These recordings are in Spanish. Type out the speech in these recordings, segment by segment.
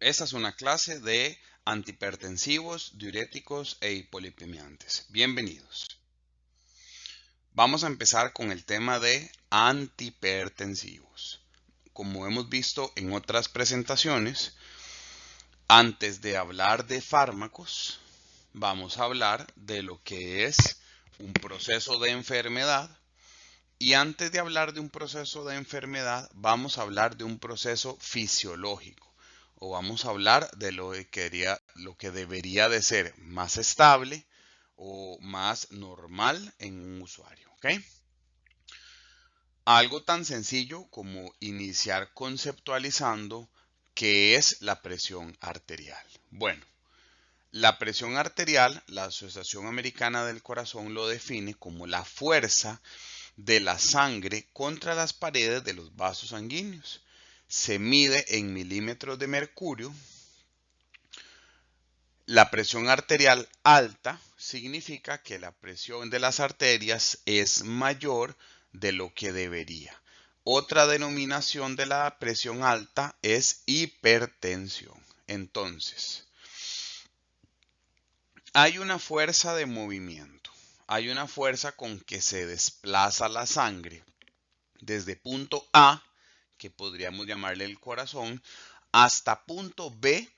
Esta es una clase de antihipertensivos, diuréticos e hipolipemiantes. Bienvenidos. Vamos a empezar con el tema de antihipertensivos. Como hemos visto en otras presentaciones, antes de hablar de fármacos, vamos a hablar de lo que es un proceso de enfermedad. Y antes de hablar de un proceso de enfermedad, vamos a hablar de un proceso fisiológico o vamos a hablar de lo que debería de ser más estable o más normal en un usuario. ¿Ok? Algo tan sencillo como iniciar conceptualizando qué es la presión arterial. Bueno, la presión arterial, la Asociación Americana del Corazón lo define como la fuerza de la sangre contra las paredes de los vasos sanguíneos. Se mide en milímetros de mercurio. La presión arterial alta significa que la presión de las arterias es mayor de lo que debería. Otra denominación de la presión alta es hipertensión. Entonces, hay una fuerza de movimiento. Hay una fuerza con que se desplaza la sangre desde punto A, que podríamos llamarle el corazón, hasta punto B,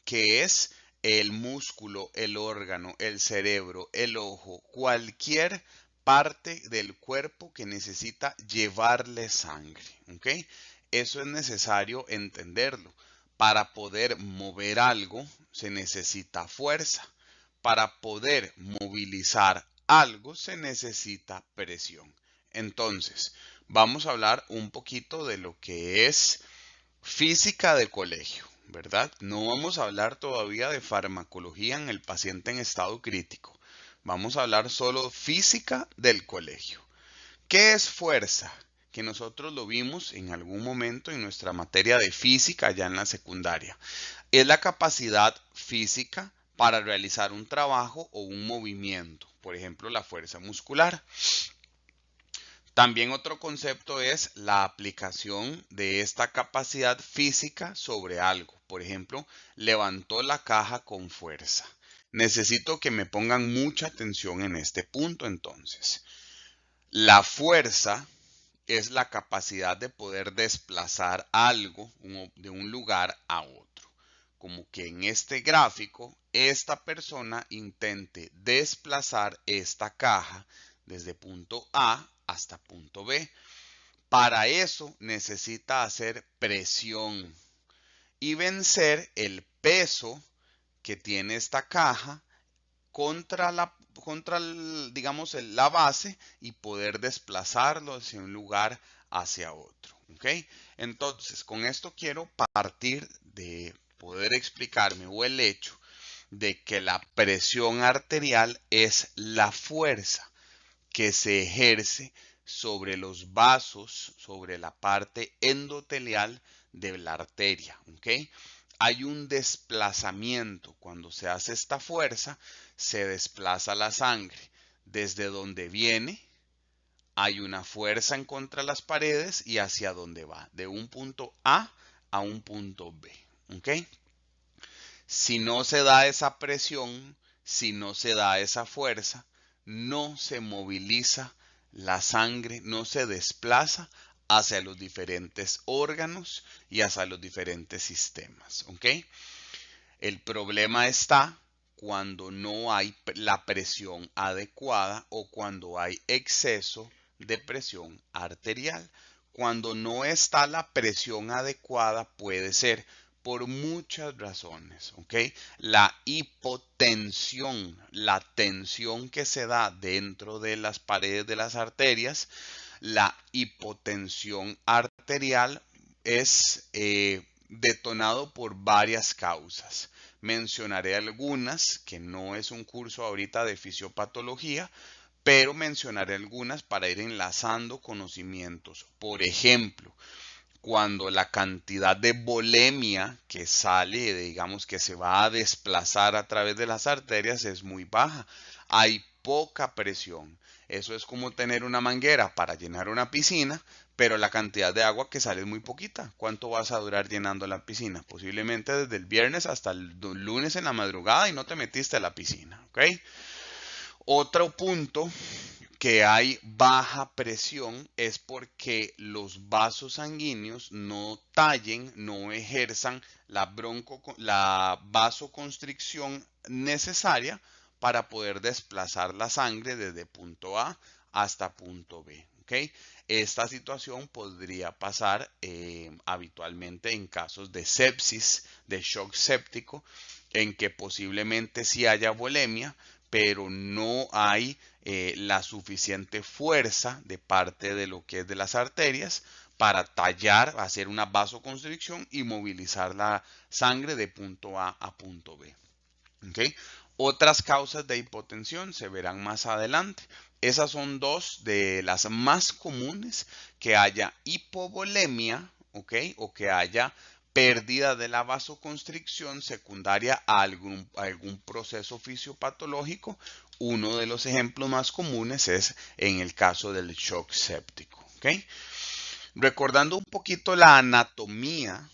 que es el músculo, el órgano, el cerebro, el ojo, cualquier parte del cuerpo que necesita llevarle sangre. ¿Ok? Eso es necesario entenderlo. Para poder mover algo se necesita fuerza. Para poder movilizar algo se necesita presión. Entonces, vamos a hablar un poquito de lo que es física de colegio, ¿verdad? No vamos a hablar todavía de farmacología en el paciente en estado crítico. Vamos a hablar solo física del colegio. ¿Qué es fuerza? Que nosotros lo vimos en algún momento en nuestra materia de física ya en la secundaria. Es la capacidad física para realizar un trabajo o un movimiento, por ejemplo, la fuerza muscular. También otro concepto es la aplicación de esta capacidad física sobre algo. Por ejemplo, levantó la caja con fuerza. Necesito que me pongan mucha atención en este punto entonces. La fuerza es la capacidad de poder desplazar algo de un lugar a otro. Como que en este gráfico, esta persona intente desplazar esta caja desde punto A hasta punto B. Para eso necesita hacer presión y vencer el peso que tiene esta caja digamos, la base y poder desplazarlo hacia un lugar hacia otro. ¿Ok? Entonces, con esto quiero partir de poder explicarme o el hecho de que la presión arterial es la fuerza que se ejerce sobre los vasos, sobre la parte endotelial de la arteria. ¿Ok? Hay un desplazamiento. Cuando se hace esta fuerza, se desplaza la sangre. Desde donde viene, hay una fuerza en contra de las paredes y hacia dónde va. De un punto a un punto B. ¿Ok? Si no se da esa presión, si no se da esa fuerza, no se moviliza la sangre, no se desplaza hacia los diferentes órganos y hacia los diferentes sistemas. ¿Ok? El problema está cuando no hay la presión adecuada o cuando hay exceso de presión arterial. Cuando no está la presión adecuada puede ser por muchas razones, ¿ok? La hipotensión, la tensión que se da dentro de las paredes de las arterias, la hipotensión arterial es detonado por varias causas. Mencionaré algunas, que no es un curso ahorita de fisiopatología, pero mencionaré algunas para ir enlazando conocimientos. Por ejemplo, cuando la cantidad de volemia que sale, digamos que se va a desplazar a través de las arterias es muy baja. Hay poca presión. Eso es como tener una manguera para llenar una piscina, pero la cantidad de agua que sale es muy poquita. ¿Cuánto vas a durar llenando la piscina? Posiblemente desde el viernes hasta el lunes en la madrugada y no te metiste a la piscina, ¿ok? Otro punto que hay baja presión es porque los vasos sanguíneos no tallen, no ejerzan la vasoconstricción necesaria para poder desplazar la sangre desde punto A hasta punto B. ¿Okay? Esta situación podría pasar habitualmente en casos de sepsis, de shock séptico, en que posiblemente sí haya volemia, pero no hay la suficiente fuerza de parte de lo que es de las arterias para tallar, hacer una vasoconstricción y movilizar la sangre de punto A a punto B. ¿Okay? Otras causas de hipotensión se verán más adelante. Esas son dos de las más comunes, que haya hipovolemia, ¿okay? O que haya pérdida de la vasoconstricción secundaria a algún proceso fisiopatológico. Uno de los ejemplos más comunes es en el caso del shock séptico. ¿Okay? Recordando un poquito la anatomía,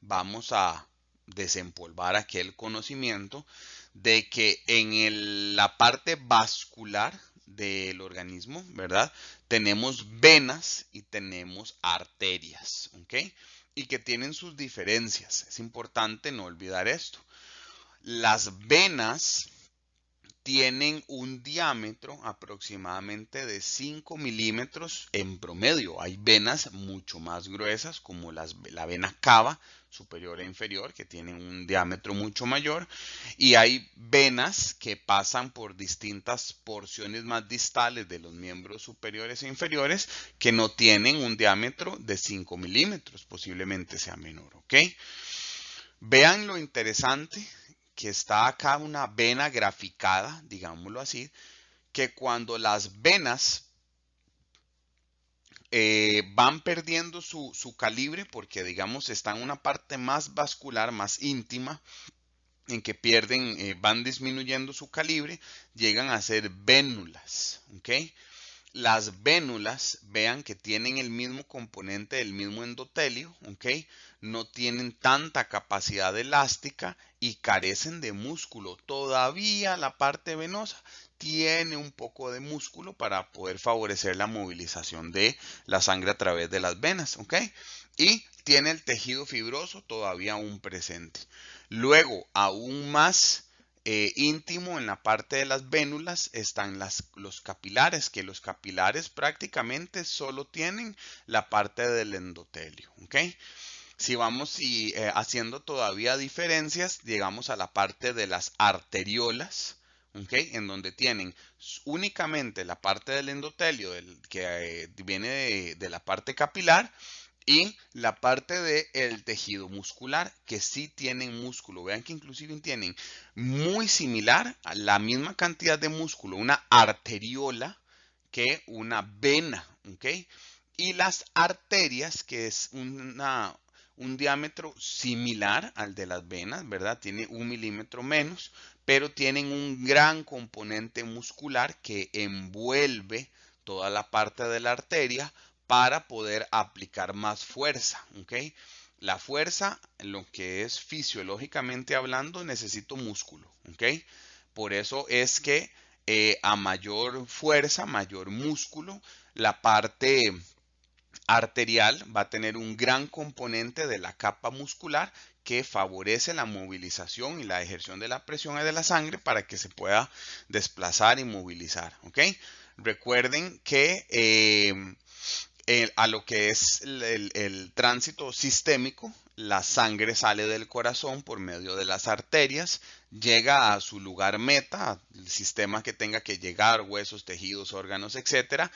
vamos a desempolvar aquel conocimiento de que en la parte vascular del organismo, ¿verdad? Tenemos venas y tenemos arterias, ¿ok? Y que tienen sus diferencias. Es importante no olvidar esto. Las venas tienen un diámetro aproximadamente de 5 milímetros en promedio. Hay venas mucho más gruesas como la vena cava superior e inferior, que tienen un diámetro mucho mayor, y hay venas que pasan por distintas porciones más distales de los miembros superiores e inferiores que no tienen un diámetro de 5 milímetros, posiblemente sea menor, ¿ok? Vean lo interesante que está acá una vena graficada, digámoslo así, que cuando las venas van perdiendo su calibre, porque digamos está en una parte más vascular, más íntima, en que pierden, van disminuyendo su calibre, llegan a ser vénulas, ¿ok? Las vénulas, vean que tienen el mismo componente, el mismo endotelio, ¿ok? No tienen tanta capacidad elástica y carecen de músculo. Todavía la parte venosa tiene un poco de músculo para poder favorecer la movilización de la sangre a través de las venas, ¿ok? Y tiene el tejido fibroso todavía aún presente. Luego, aún más íntimo en la parte de las vénulas están los capilares, que los capilares prácticamente solo tienen la parte del endotelio, ¿ok? Si vamos haciendo todavía diferencias, llegamos a la parte de las arteriolas, ¿ok? En donde tienen únicamente la parte del endotelio que viene de la parte capilar, y la parte del tejido muscular, que sí tienen músculo. Vean que inclusive tienen muy similar a la misma cantidad de músculo, una arteriola, que una vena, ¿ok? Y las arterias, que es un diámetro similar al de las venas, ¿verdad? Tiene 1 milímetro menos, pero tienen un gran componente muscular que envuelve toda la parte de la arteria para poder aplicar más fuerza, ¿ok? La fuerza, lo que es fisiológicamente hablando, necesito músculo, ¿ok? Por eso es que a mayor fuerza, mayor músculo, la parte arterial va a tener un gran componente de la capa muscular que favorece la movilización y la ejerción de la presión de la sangre para que se pueda desplazar y movilizar, ¿ok? Recuerden que a lo que es el tránsito sistémico, la sangre sale del corazón por medio de las arterias, llega a su lugar meta, el sistema que tenga que llegar, huesos, tejidos, órganos, etcétera,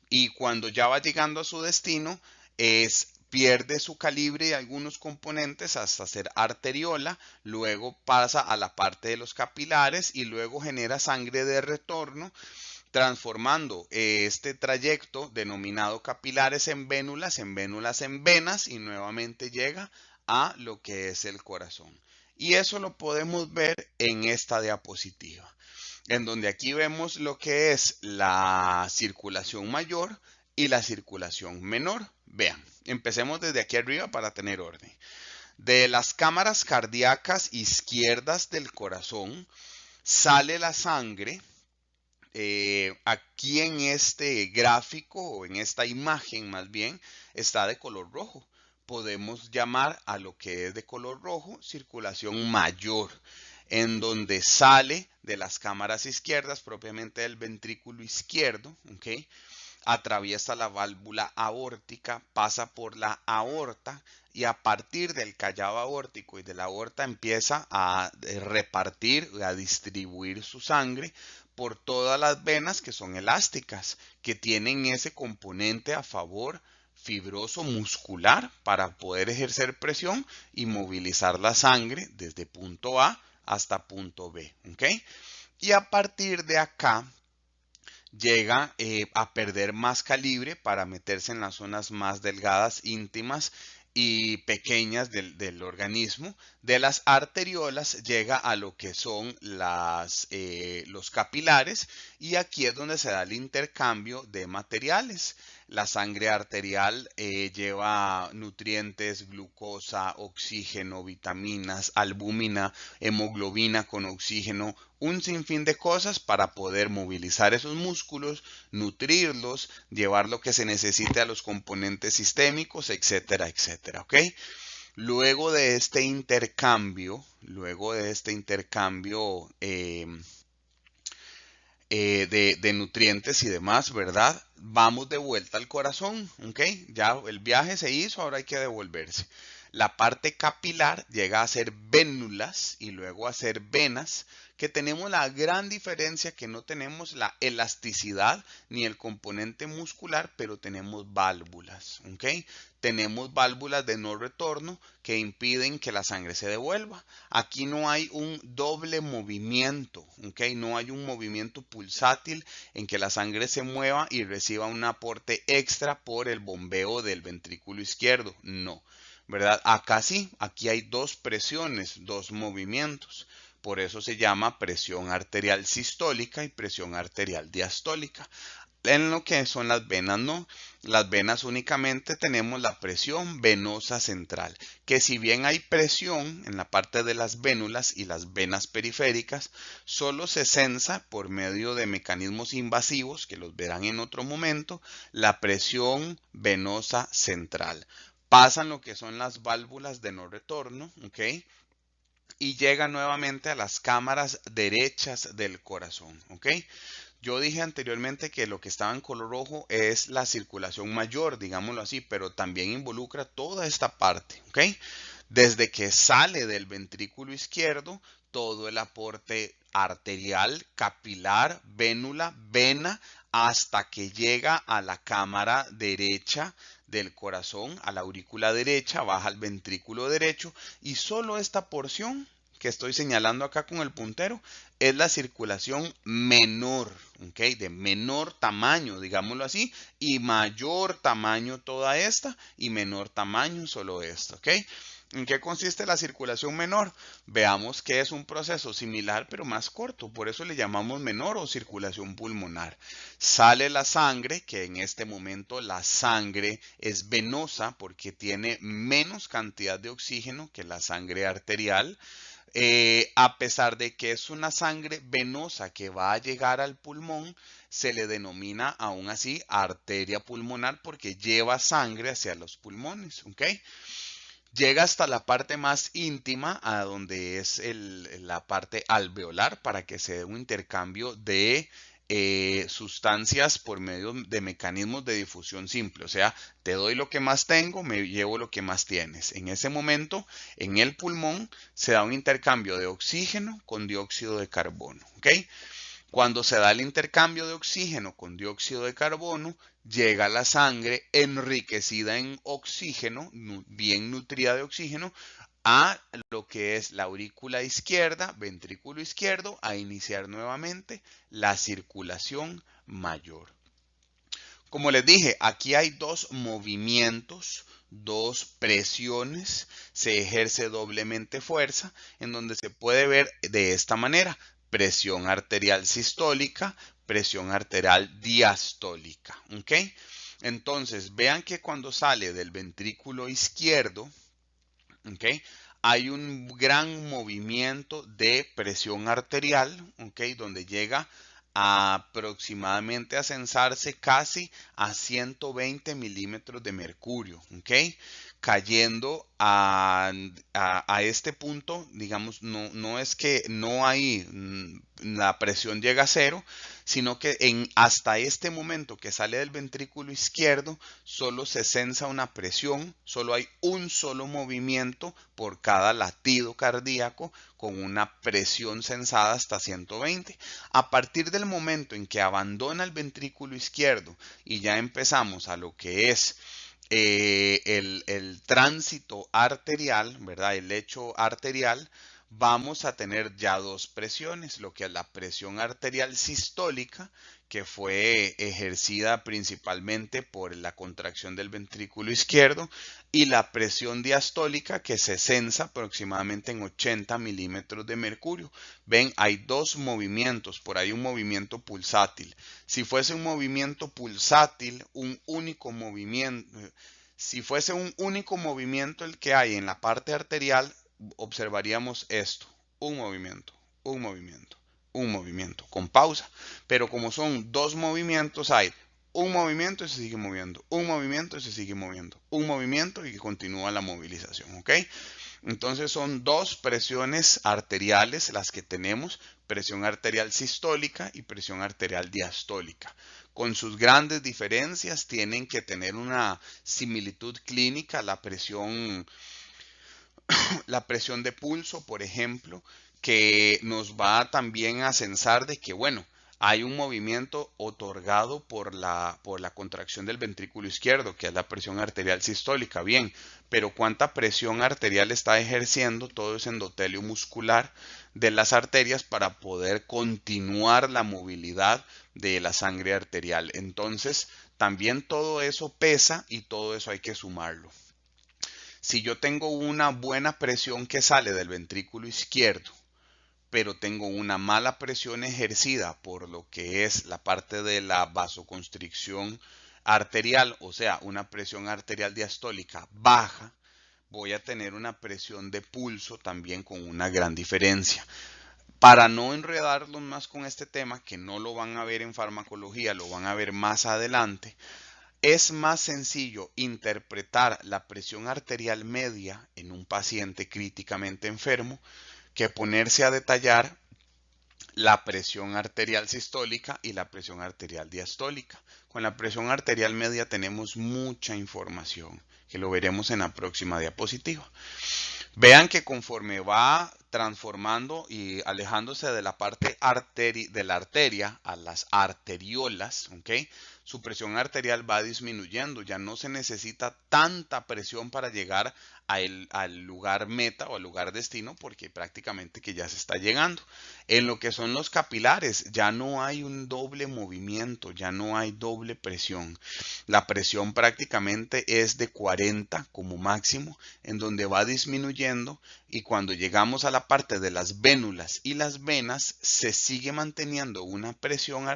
y cuando ya va llegando a su destino, pierde su calibre y algunos componentes hasta ser arteriola, luego pasa a la parte de los capilares y luego genera sangre de retorno, transformando este trayecto denominado capilares en vénulas, en vénulas en venas, y nuevamente llega a lo que es el corazón. Y eso lo podemos ver en esta diapositiva. en donde aquí vemos lo que es la circulación mayor y la circulación menor. Vean, empecemos desde aquí arriba para tener orden. De las cámaras cardíacas izquierdas del corazón sale la sangre. Aquí en este gráfico o en esta imagen más bien está de color rojo. Podemos llamar a lo que es de color rojo circulación mayor, en donde sale de las cámaras izquierdas, propiamente del ventrículo izquierdo, ¿ok? Atraviesa la válvula aórtica, pasa por la aorta y a partir del callado aórtico y de la aorta empieza a repartir, a distribuir su sangre por todas las venas que son elásticas, que tienen ese componente a favor fibroso muscular para poder ejercer presión y movilizar la sangre desde punto A hasta punto B, ¿ok? Y a partir de acá llega a perder más calibre para meterse en las zonas más delgadas, íntimas y pequeñas del organismo. De las arteriolas llega a lo que son los capilares y aquí es donde se da el intercambio de materiales. La sangre arterial lleva nutrientes, glucosa, oxígeno, vitaminas, albúmina, hemoglobina con oxígeno, un sinfín de cosas para poder movilizar esos músculos, nutrirlos, llevar lo que se necesite a los componentes sistémicos, etcétera, etcétera, ¿ok? Luego de este intercambio de nutrientes y demás, ¿verdad? Vamos de vuelta al corazón, ¿ok? Ya el viaje se hizo, ahora hay que devolverse. La parte capilar llega a ser vénulas y luego a ser venas, que tenemos la gran diferencia que no tenemos la elasticidad ni el componente muscular, pero tenemos válvulas, ¿ok? Tenemos válvulas de no retorno que impiden que la sangre se devuelva. Aquí no hay un doble movimiento, ¿ok? No hay un movimiento pulsátil en que la sangre se mueva y reciba un aporte extra por el bombeo del ventrículo izquierdo. No, ¿verdad? Acá sí, aquí hay dos presiones, dos movimientos. Por eso se llama presión arterial sistólica y presión arterial diastólica. En lo que son las venas, no. Las venas únicamente tenemos la presión venosa central, que si bien hay presión en la parte de las vénulas y las venas periféricas, solo se censa por medio de mecanismos invasivos, que los verán en otro momento, la presión venosa central. Pasan lo que son las válvulas de no retorno, ¿ok? Y llega nuevamente a las cámaras derechas del corazón, ¿ok? Yo dije anteriormente que lo que estaba en color rojo es la circulación mayor, digámoslo así, pero también involucra toda esta parte, ¿ok? Desde que sale del ventrículo izquierdo, todo el aporte arterial, capilar, vénula, vena, hasta que llega a la cámara derecha del corazón, a la aurícula derecha, baja al ventrículo derecho y solo esta porción que estoy señalando acá con el puntero es la circulación menor, ¿ok? De menor tamaño, digámoslo así, y mayor tamaño toda esta y menor tamaño solo esta, ¿ok? ¿En qué consiste la circulación menor? Veamos que es un proceso similar pero más corto, por eso le llamamos menor o circulación pulmonar. Sale la sangre, que en este momento la sangre es venosa porque tiene menos cantidad de oxígeno que la sangre arterial. A pesar de que es una sangre venosa que va a llegar al pulmón, se le denomina aún así arteria pulmonar porque lleva sangre hacia los pulmones, ¿ok? Llega hasta la parte más íntima, a donde es la parte alveolar, para que se dé un intercambio de sustancias por medio de mecanismos de difusión simple. O sea, te doy lo que más tengo, me llevo lo que más tienes. En ese momento, en el pulmón, se da un intercambio de oxígeno con dióxido de carbono. ¿Ok? Cuando se da el intercambio de oxígeno con dióxido de carbono, llega la sangre enriquecida en oxígeno, bien nutrida de oxígeno, a lo que es la aurícula izquierda, ventrículo izquierdo, a iniciar nuevamente la circulación mayor. Como les dije, aquí hay dos movimientos, dos presiones, se ejerce doblemente fuerza, en donde se puede ver de esta manera. presión arterial sistólica, presión arterial diastólica, ¿ok? Entonces, vean que cuando sale del ventrículo izquierdo, ¿ok? Hay un gran movimiento de presión arterial, ¿ok? Donde llega aproximadamente a censarse casi a 120 milímetros de mercurio, ¿ok? Cayendo a este punto, digamos, no es que no hay, la presión llega a cero, sino que hasta este momento que sale del ventrículo izquierdo, solo se sensa una presión, solo hay un solo movimiento por cada latido cardíaco con una presión sensada hasta 120. A partir del momento en que abandona el ventrículo izquierdo y ya empezamos a lo que es el tránsito arterial, ¿verdad? El lecho arterial, vamos a tener ya dos presiones, lo que es la presión arterial sistólica, que fue ejercida principalmente por la contracción del ventrículo izquierdo, y la presión diastólica, que se sensa aproximadamente en 80 milímetros de mercurio. Ven, hay dos movimientos, por ahí un movimiento pulsátil. Si fuese un movimiento pulsátil, si fuese un único movimiento el que hay en la parte arterial, observaríamos esto: un movimiento, un movimiento, un movimiento, con pausa. Pero como son dos movimientos, hay un movimiento y se sigue moviendo, un movimiento y se sigue moviendo, un movimiento y continúa la movilización, ¿ok? Entonces son dos presiones arteriales las que tenemos: presión arterial sistólica y presión arterial diastólica. Con sus grandes diferencias, tienen que tener una similitud clínica. La presión de pulso, por ejemplo, que nos va también a censar de que, bueno, hay un movimiento otorgado por la contracción del ventrículo izquierdo, que es la presión arterial sistólica, bien, pero ¿cuánta presión arterial está ejerciendo todo ese endotelio muscular de las arterias para poder continuar la movilidad de la sangre arterial? Entonces, también todo eso pesa y todo eso hay que sumarlo. Si yo tengo una buena presión que sale del ventrículo izquierdo, pero tengo una mala presión ejercida por lo que es la parte de la vasoconstricción arterial, o sea, una presión arterial diastólica baja, voy a tener una presión de pulso también con una gran diferencia. Para no enredarlos más con este tema, que no lo van a ver en farmacología, lo van a ver más adelante, es más sencillo interpretar la presión arterial media en un paciente críticamente enfermo que ponerse a detallar la presión arterial sistólica y la presión arterial diastólica. Con la presión arterial media tenemos mucha información, que lo veremos en la próxima diapositiva. Vean que conforme va transformando y alejándose de la parte de la arteria a las arteriolas, ¿ok? Su presión arterial va disminuyendo, ya no se necesita tanta presión para llegar al lugar meta o al lugar destino, porque prácticamente que ya se está llegando. En lo que son los capilares, ya no hay un doble movimiento, ya no hay doble presión. La presión prácticamente es de 40 como máximo, en donde va disminuyendo, y cuando llegamos a la parte de las vénulas y las venas, se sigue manteniendo una presión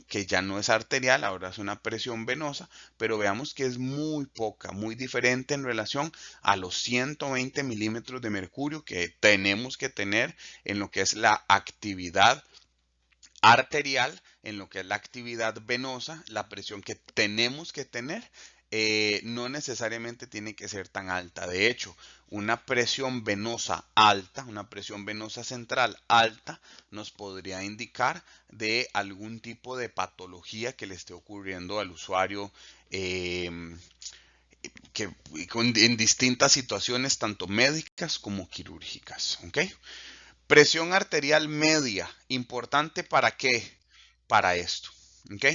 que ya no es arterial, ahora es una presión venosa, pero veamos que es muy poca, muy diferente en relación a los 120 milímetros de mercurio que tenemos que tener en lo que es la actividad arterial, en lo que es la actividad venosa. La presión que tenemos que tener no necesariamente tiene que ser tan alta. De hecho, una presión venosa alta, una presión venosa central alta, nos podría indicar de algún tipo de patología que le esté ocurriendo al usuario, en distintas situaciones, tanto médicas como quirúrgicas. ¿Ok? Presión arterial media, ¿importante para qué? Para esto, ¿ok?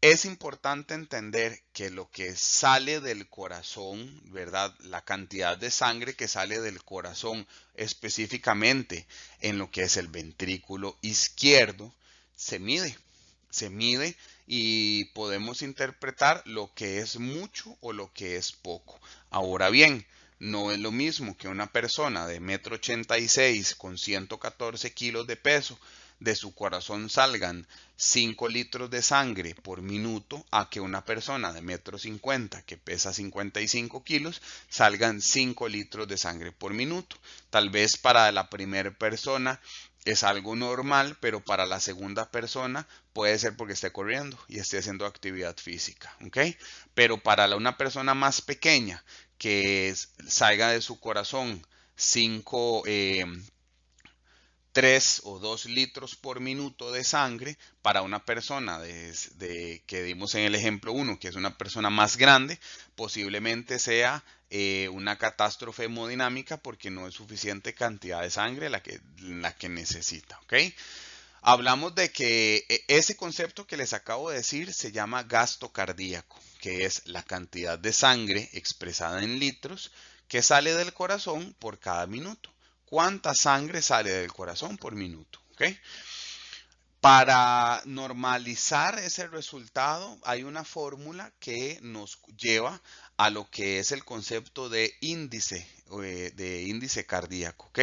Es importante entender que lo que sale del corazón, ¿verdad? La cantidad de sangre que sale del corazón, específicamente en lo que es el ventrículo izquierdo, se mide. Se mide y podemos interpretar lo que es mucho o lo que es poco. Ahora bien, No es lo mismo que una persona de 1,86 m con 114 kilos de peso, de su corazón salgan 5 litros de sangre por minuto, a que una persona de 1,50 m que pesa 55 kilos salgan 5 litros de sangre por minuto. Tal vez para la primera persona es algo normal, pero para la segunda persona puede ser porque esté corriendo y esté haciendo actividad física, ¿ok? Pero para una persona más pequeña que salga de su corazón 5, 3 o 2 litros por minuto de sangre, para una persona que dimos en el ejemplo 1, que es una persona más grande, posiblemente sea una catástrofe hemodinámica porque no es suficiente cantidad de sangre la que necesita, ¿ok? Hablamos de que ese concepto que les acabo de decir se llama gasto cardíaco, que es la cantidad de sangre expresada en litros que sale del corazón por cada minuto. ¿Cuánta sangre sale del corazón por minuto? ¿Okay? Para normalizar ese resultado hay una fórmula que nos lleva a lo que es el concepto de índice cardíaco, ¿ok?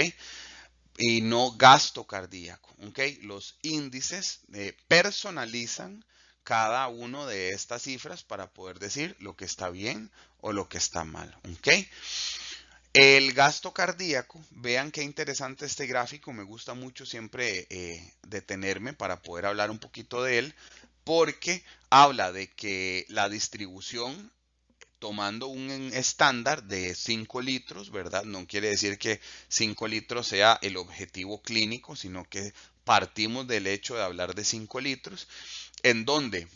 Y no gasto cardíaco, ¿ok? Los índices personalizan cada uno de estas cifras para poder decir lo que está bien o lo que está mal, ¿ok? El gasto cardíaco, vean qué interesante este gráfico, me gusta mucho siempre detenerme para poder hablar un poquito de él, porque habla de que la distribución, tomando un estándar de 5 litros, ¿verdad? No quiere decir que 5 litros sea el objetivo clínico, sino que partimos del hecho de hablar de 5 litros, en donde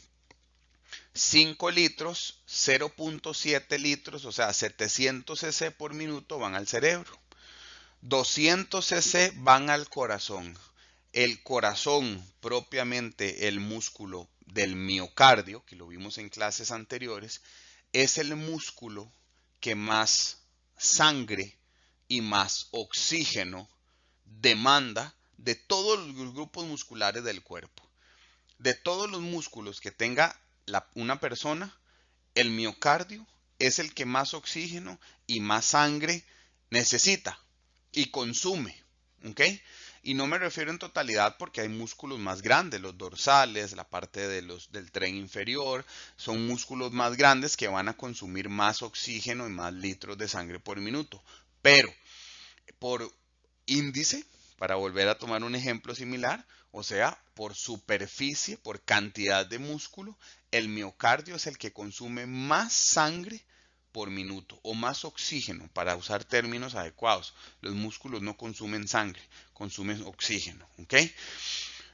5 litros, 0,7 litros, o sea, 700 cc por minuto van al cerebro. 200 cc van al corazón. El corazón, propiamente el músculo del miocardio, que lo vimos en clases anteriores, es el músculo que más sangre y más oxígeno demanda de todos los grupos musculares del cuerpo. De todos los músculos que tenga una persona, el miocardio es el que más oxígeno y más sangre necesita y consume, ¿ok? Y no me refiero en totalidad porque hay músculos más grandes, los dorsales, la parte del tren inferior, son músculos más grandes que van a consumir más oxígeno y más litros de sangre por minuto. Pero por índice, para volver a tomar un ejemplo similar, o sea, por superficie, por cantidad de músculo, el miocardio es el que consume más sangre por minuto o más oxígeno, para usar términos adecuados. Los músculos no consumen sangre, consumen oxígeno, ¿ok?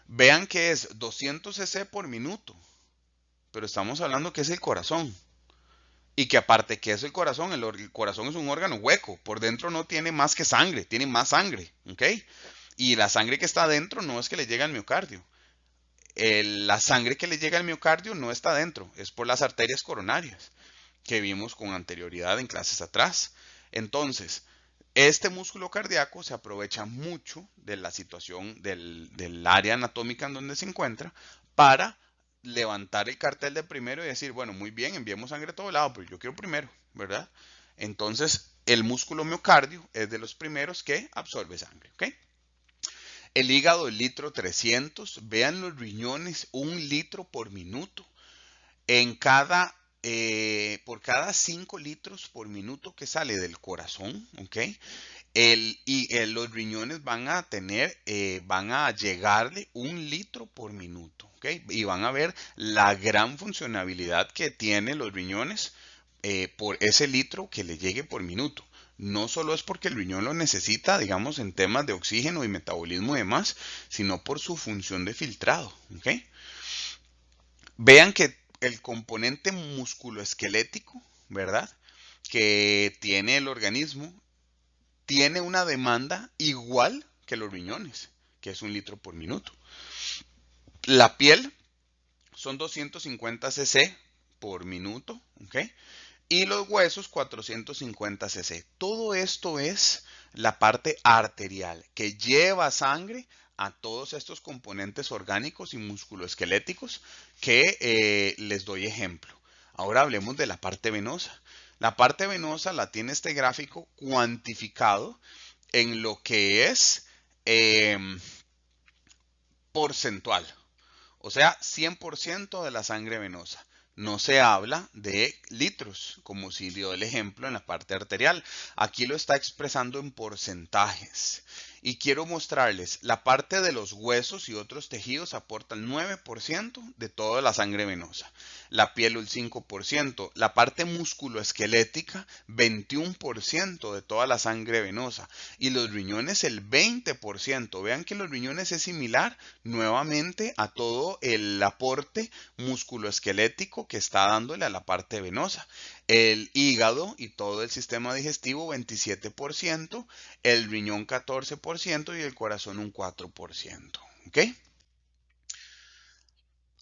Vean que es 200 cc por minuto, pero estamos hablando que es el corazón. Y que aparte que es el corazón, el corazón es un órgano hueco, por dentro no tiene más que sangre, tiene más sangre, ¿ok? Y la sangre que está adentro no es que le llega al miocardio. La sangre que le llega al miocardio no está adentro, es por las arterias coronarias, que vimos con anterioridad en clases atrás. Entonces, este músculo cardíaco se aprovecha mucho de la situación del área anatómica en donde se encuentra para levantar el cartel de primero y decir, bueno, muy bien, enviemos sangre a todo lado, pero yo quiero primero, ¿verdad? Entonces, el músculo miocardio es de los primeros que absorbe sangre, ¿ok? El hígado, el litro 300, vean los riñones, 1 litro por minuto. Por cada 5 litros por minuto que sale del corazón, ¿ok? Los riñones van a llegarle 1 litro por minuto, ¿ok? Y van a ver la gran funcionalidad que tienen los riñones por ese litro que le llegue por minuto. No solo es porque el riñón lo necesita, digamos, en temas de oxígeno y metabolismo y demás, sino por su función de filtrado, ¿ok? Vean que el componente musculoesquelético, ¿verdad? Que tiene el organismo, tiene una demanda igual que los riñones, que es 1 litro por minuto. La piel son 250 cc por minuto, ¿ok? Y los huesos 450 cc. Todo esto es la parte arterial que lleva sangre a todos estos componentes orgánicos y musculoesqueléticos que les doy ejemplo. Ahora hablemos de la parte venosa. La parte venosa la tiene este gráfico cuantificado en lo que es porcentual. O sea, 100% de la sangre venosa. No se habla de litros, como si dio el ejemplo en la parte arterial. Aquí lo está expresando en porcentajes. Y quiero mostrarles, la parte de los huesos y otros tejidos aporta el 9% de toda la sangre venosa. La piel el 5%. La parte musculoesquelética, 21% de toda la sangre venosa. Y los riñones el 20%. Vean que los riñones es similar nuevamente a todo el aporte musculoesquelético que está dándole a la parte venosa. El hígado y todo el sistema digestivo 27%, el riñón 14% y el corazón un 4%. ¿Ok?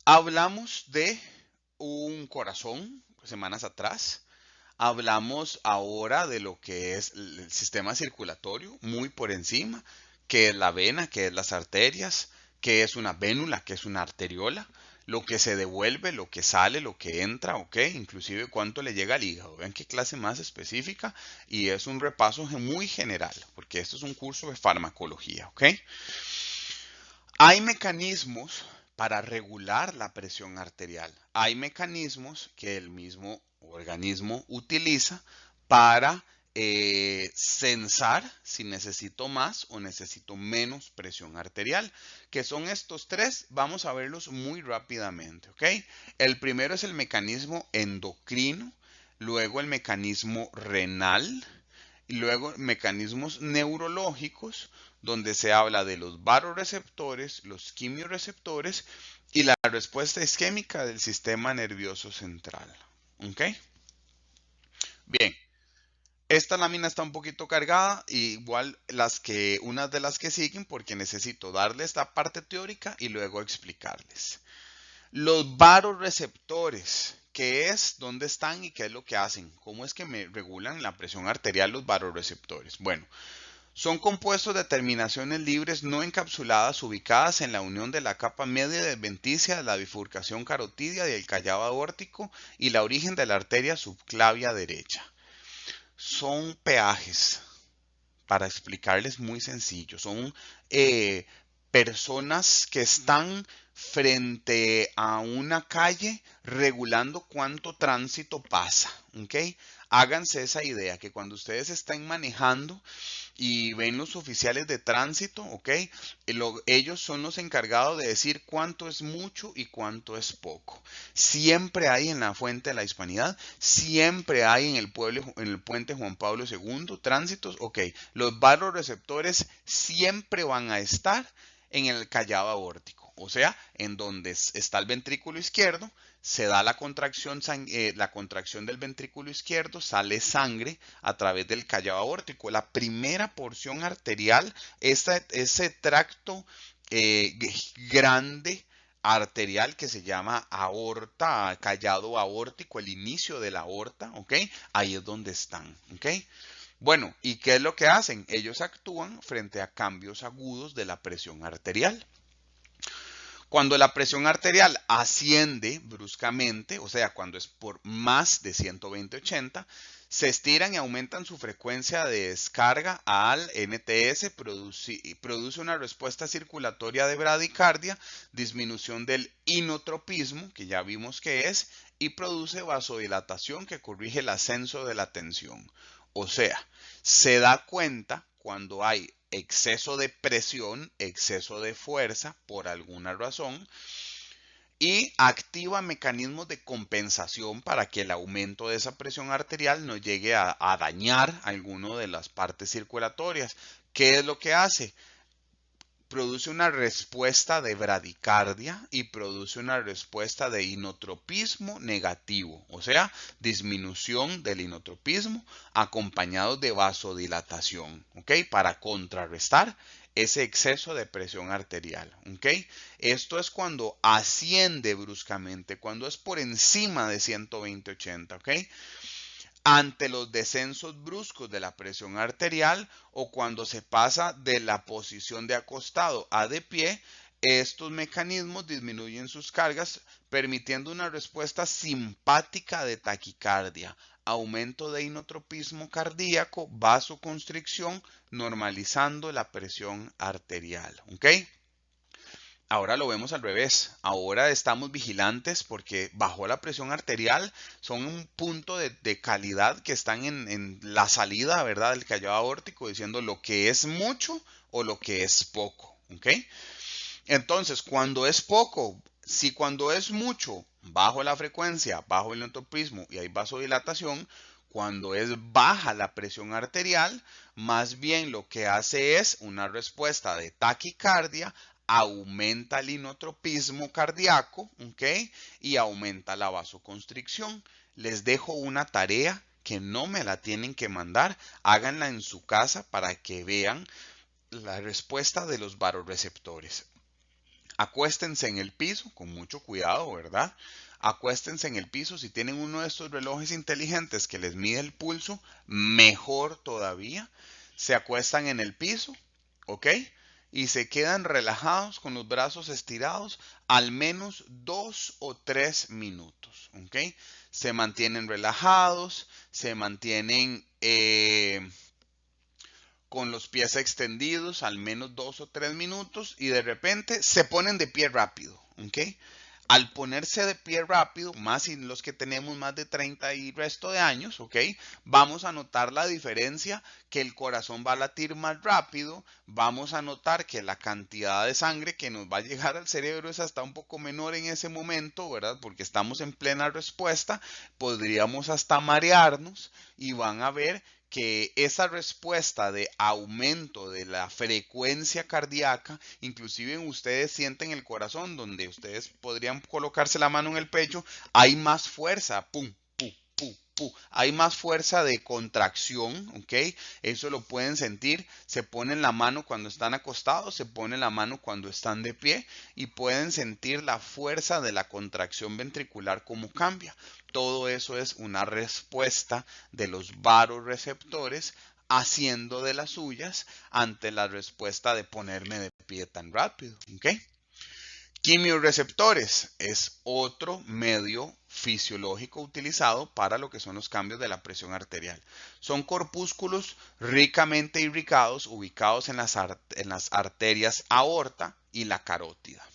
Hablamos de un corazón semanas atrás. Hablamos ahora de lo que es el sistema circulatorio, muy por encima, que es la vena, que es las arterias, que es una vénula, que es una arteriola, lo que se devuelve, lo que sale, lo que entra, ok, inclusive cuánto le llega al hígado. Vean qué clase más específica y es un repaso muy general, porque esto es un curso de farmacología, ok. Hay mecanismos para regular la presión arterial. Hay mecanismos que el mismo organismo utiliza para censar si necesito más o necesito menos presión arterial. Que son estos tres, vamos a verlos muy rápidamente, ¿ok? El primero es el mecanismo endocrino, luego el mecanismo renal, y luego mecanismos neurológicos, donde se habla de los vasoreceptores, los quimiorreceptores y la respuesta isquémica del sistema nervioso central. ¿Ok? Bien, esta lámina está un poquito cargada, igual unas de las que siguen, porque necesito darles la parte teórica y luego explicarles. Los vasoreceptores, ¿qué es? ¿Dónde están y qué es lo que hacen? ¿Cómo es que me regulan la presión arterial los vasoreceptores? Bueno, son compuestos de terminaciones libres no encapsuladas ubicadas en la unión de la capa media de adventicia, la bifurcación carotidia y el callado aórtico y la origen de la arteria subclavia derecha. Son peajes, para explicarles muy sencillo, son personas que están frente a una calle regulando cuánto tránsito pasa, ¿ok? Háganse esa idea que cuando ustedes están manejando y ven los oficiales de tránsito, ¿ok? Ellos son los encargados de decir cuánto es mucho y cuánto es poco. Siempre hay en la Fuente de la Hispanidad, siempre hay en el puente Juan Pablo II tránsitos, ¿ok? Los vasoreceptores siempre van a estar en el callado aórtico, o sea, en donde está el ventrículo izquierdo, se da la contracción del ventrículo izquierdo, sale sangre a través del callado aórtico. La primera porción arterial, ese tracto grande arterial que se llama aorta, callado aórtico, el inicio de la aorta, ¿ok? Ahí es donde están, ¿ok? Bueno, ¿y qué es lo que hacen? Ellos actúan frente a cambios agudos de la presión arterial. Cuando la presión arterial asciende bruscamente, o sea, cuando es por más de 120/80, se estiran y aumentan su frecuencia de descarga al NTS, produce una respuesta circulatoria de bradicardia, disminución del inotropismo, que ya vimos que es, y produce vasodilatación que corrige el ascenso de la tensión. O sea, se da cuenta cuando hay exceso de presión, exceso de fuerza por alguna razón y activa mecanismos de compensación para que el aumento de esa presión arterial no llegue a dañar alguna de las partes circulatorias. ¿Qué es lo que hace? Produce una respuesta de bradicardia y produce una respuesta de inotropismo negativo, o sea, disminución del inotropismo acompañado de vasodilatación, ¿ok? Para contrarrestar ese exceso de presión arterial, ¿ok? Esto es cuando asciende bruscamente, cuando es por encima de 120/80, ¿ok? Ante los descensos bruscos de la presión arterial o cuando se pasa de la posición de acostado a de pie, estos mecanismos disminuyen sus cargas, permitiendo una respuesta simpática de taquicardia, aumento de inotropismo cardíaco, vasoconstricción, normalizando la presión arterial. ¿Ok? Ahora lo vemos al revés. Ahora estamos vigilantes porque bajó la presión arterial. Son un punto de calidad que están en la salida, ¿verdad? Del callado aórtico, diciendo lo que es mucho o lo que es poco. ¿Ok? Entonces, cuando es poco, si cuando es mucho, bajo la frecuencia, bajo el inotropismo y hay vasodilatación, cuando es baja la presión arterial, más bien lo que hace es una respuesta de taquicardia, aumenta el inotropismo cardíaco, ¿ok? Y aumenta la vasoconstricción. Les dejo una tarea que no me la tienen que mandar, háganla en su casa para que vean la respuesta de los vasoreceptores. Acuéstense en el piso, con mucho cuidado, ¿verdad? Acuéstense en el piso. Si tienen uno de estos relojes inteligentes que les mide el pulso, mejor todavía. Se acuestan en el piso, ¿ok? Y se quedan relajados con los brazos estirados al menos 2 o 3 minutos, ¿ok? Se mantienen relajados, se mantienen con los pies extendidos al menos 2 o 3 minutos y de repente se ponen de pie rápido, ¿ok? Al ponerse de pie rápido, más si los que tenemos más de 30 y resto de años, ¿ok? Vamos a notar la diferencia, que el corazón va a latir más rápido, vamos a notar que la cantidad de sangre que nos va a llegar al cerebro es hasta un poco menor en ese momento, ¿verdad? Porque estamos en plena respuesta, podríamos hasta marearnos y van a ver que esa respuesta de aumento de la frecuencia cardíaca, inclusive ustedes sienten el corazón, donde ustedes podrían colocarse la mano en el pecho, hay más fuerza, pum, pum, pum, pum, hay más fuerza de contracción, ¿ok? Eso lo pueden sentir, se ponen la mano cuando están acostados, se ponen la mano cuando están de pie y pueden sentir la fuerza de la contracción ventricular como cambia. Todo eso es una respuesta de los vasoreceptores haciendo de las suyas ante la respuesta de ponerme de pie tan rápido. ¿Okay? Quimiorreceptores es otro medio fisiológico utilizado para lo que son los cambios de la presión arterial. Son corpúsculos ricamente irrigados ubicados en las arterias aorta y la carótida.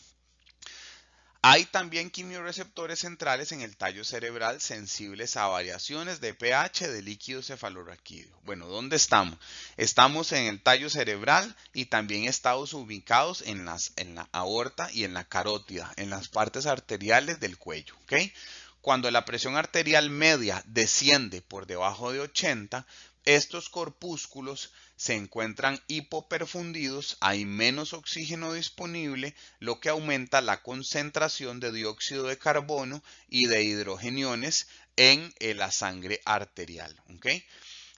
Hay también quimiorreceptores centrales en el tallo cerebral sensibles a variaciones de pH de líquido cefalorraquídeo. Bueno, ¿dónde estamos? Estamos en el tallo cerebral y también estamos ubicados en la aorta y en la carótida, en las partes arteriales del cuello. ¿Okay? Cuando la presión arterial media desciende por debajo de 80, estos corpúsculos se encuentran hipoperfundidos, hay menos oxígeno disponible, lo que aumenta la concentración de dióxido de carbono y de hidrogeniones en la sangre arterial. ¿Okay?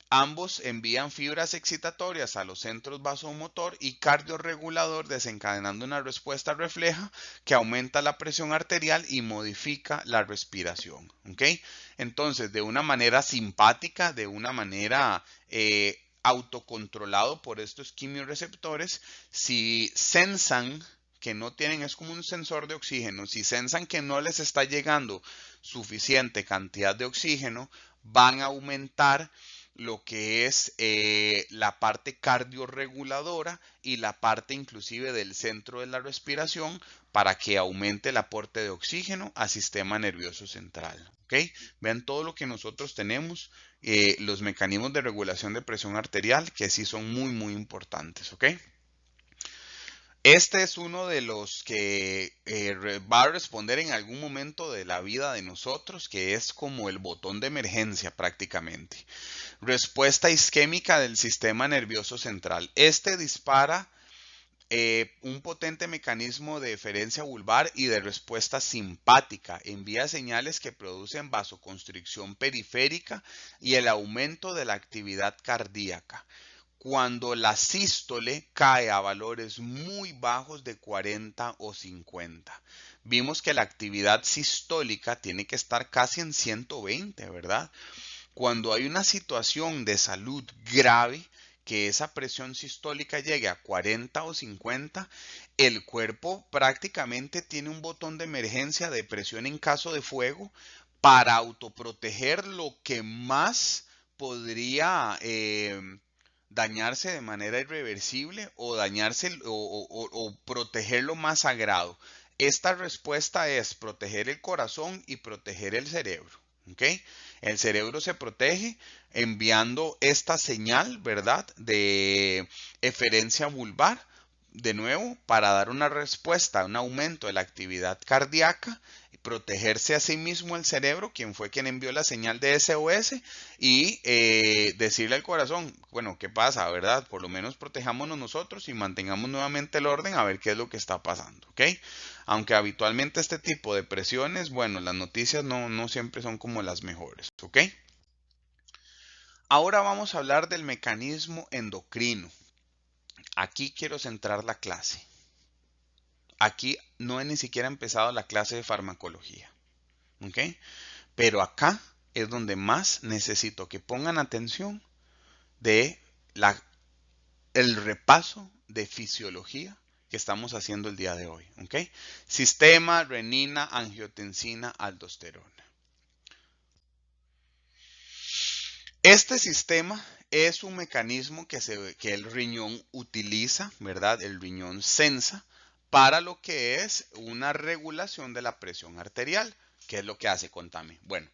Ambos envían fibras excitatorias a los centros vasomotor y cardiorregulador, desencadenando una respuesta refleja que aumenta la presión arterial y modifica la respiración. ¿Okay? Entonces, de una manera simpática, de una manera autocontrolado por estos quimiorreceptores, si sensan que no tienen, es como un sensor de oxígeno, si sensan que no les está llegando suficiente cantidad de oxígeno, van a aumentar lo que es la parte cardiorreguladora y la parte inclusive del centro de la respiración para que aumente el aporte de oxígeno al sistema nervioso central. ¿Okay? Vean todo lo que nosotros tenemos, los mecanismos de regulación de presión arterial que sí son muy muy importantes. ¿Okay? Este es uno de los que va a responder en algún momento de la vida de nosotros, que es como el botón de emergencia prácticamente. Respuesta isquémica del sistema nervioso central. Este dispara un potente mecanismo de deferencia vulvar y de respuesta simpática. Envía señales que producen vasoconstricción periférica y el aumento de la actividad cardíaca. Cuando la sístole cae a valores muy bajos de 40 o 50. Vimos que la actividad sistólica tiene que estar casi en 120, ¿verdad? Cuando hay una situación de salud grave, que esa presión sistólica llegue a 40 o 50, el cuerpo prácticamente tiene un botón de emergencia de presión en caso de fuego para autoproteger lo que más podría dañarse de manera irreversible o dañarse o proteger lo más sagrado. Esta respuesta es proteger el corazón y proteger el cerebro. ¿Ok? El cerebro se protege enviando esta señal, ¿verdad? De eferencia vulvar, de nuevo, para dar una respuesta, un aumento de la actividad cardíaca, protegerse a sí mismo el cerebro, quien fue quien envió la señal de SOS, y decirle al corazón, bueno, ¿qué pasa, verdad? Por lo menos protejámonos nosotros y mantengamos nuevamente el orden a ver qué es lo que está pasando, ¿ok? Aunque habitualmente este tipo de presiones, bueno, las noticias no siempre son como las mejores, ¿ok? Ahora vamos a hablar del mecanismo endocrino. Aquí quiero centrar la clase. Aquí no he ni siquiera empezado la clase de farmacología, ¿ok? Pero acá es donde más necesito que pongan atención de el repaso de fisiología que estamos haciendo el día de hoy, ¿ok? Sistema, renina, angiotensina, aldosterona. Este sistema es un mecanismo que el riñón utiliza, ¿verdad? El riñón sensa para lo que es una regulación de la presión arterial. ¿Qué es lo que hace? Contame. Bueno,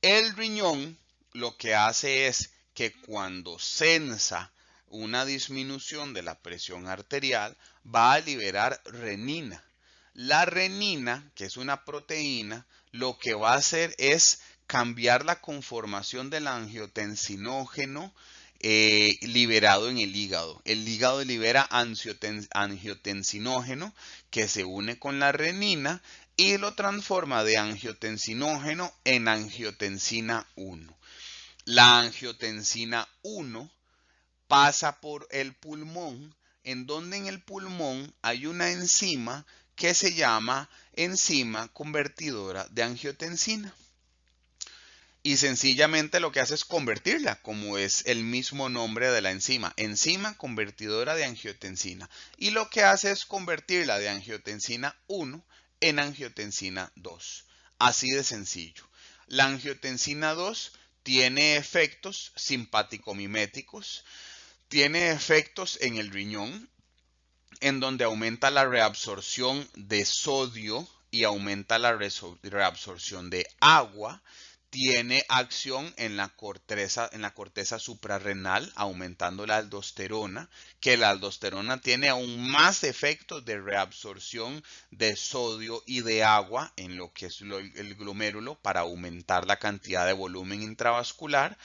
el riñón lo que hace es que cuando sensa una disminución de la presión arterial, va a liberar renina. La renina, que es una proteína, lo que va a hacer es cambiar la conformación del angiotensinógeno liberado en el hígado. El hígado libera angiotensinógeno que se une con la renina y lo transforma de angiotensinógeno en angiotensina 1. La angiotensina 1 pasa por el pulmón, en donde en el pulmón hay una enzima que se llama enzima convertidora de angiotensina. Y sencillamente lo que hace es convertirla, como es el mismo nombre de la enzima convertidora de angiotensina. Y lo que hace es convertirla de angiotensina 1 en angiotensina 2. Así de sencillo. La angiotensina 2 tiene efectos simpático-miméticos, tiene efectos en el riñón, en donde aumenta la reabsorción de sodio y aumenta la reabsorción de agua. Tiene acción en la corteza suprarrenal, aumentando la aldosterona, que la aldosterona tiene aún más efectos de reabsorción de sodio y de agua en lo que es el glomérulo para aumentar la cantidad de volumen intravascular.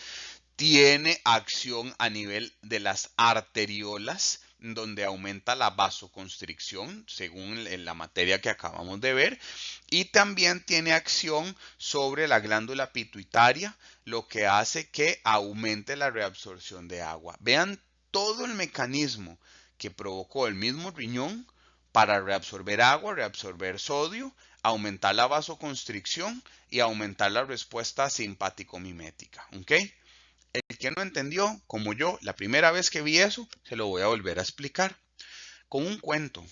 Tiene acción a nivel de las arteriolas, donde aumenta la vasoconstricción, según la materia que acabamos de ver, y también tiene acción sobre la glándula pituitaria, lo que hace que aumente la reabsorción de agua. Vean todo el mecanismo que provocó el mismo riñón para reabsorber agua, reabsorber sodio, aumentar la vasoconstricción y aumentar la respuesta simpático-mimética, ¿ok? El que no entendió, como yo, la primera vez que vi eso, se lo voy a volver a explicar con un cuento.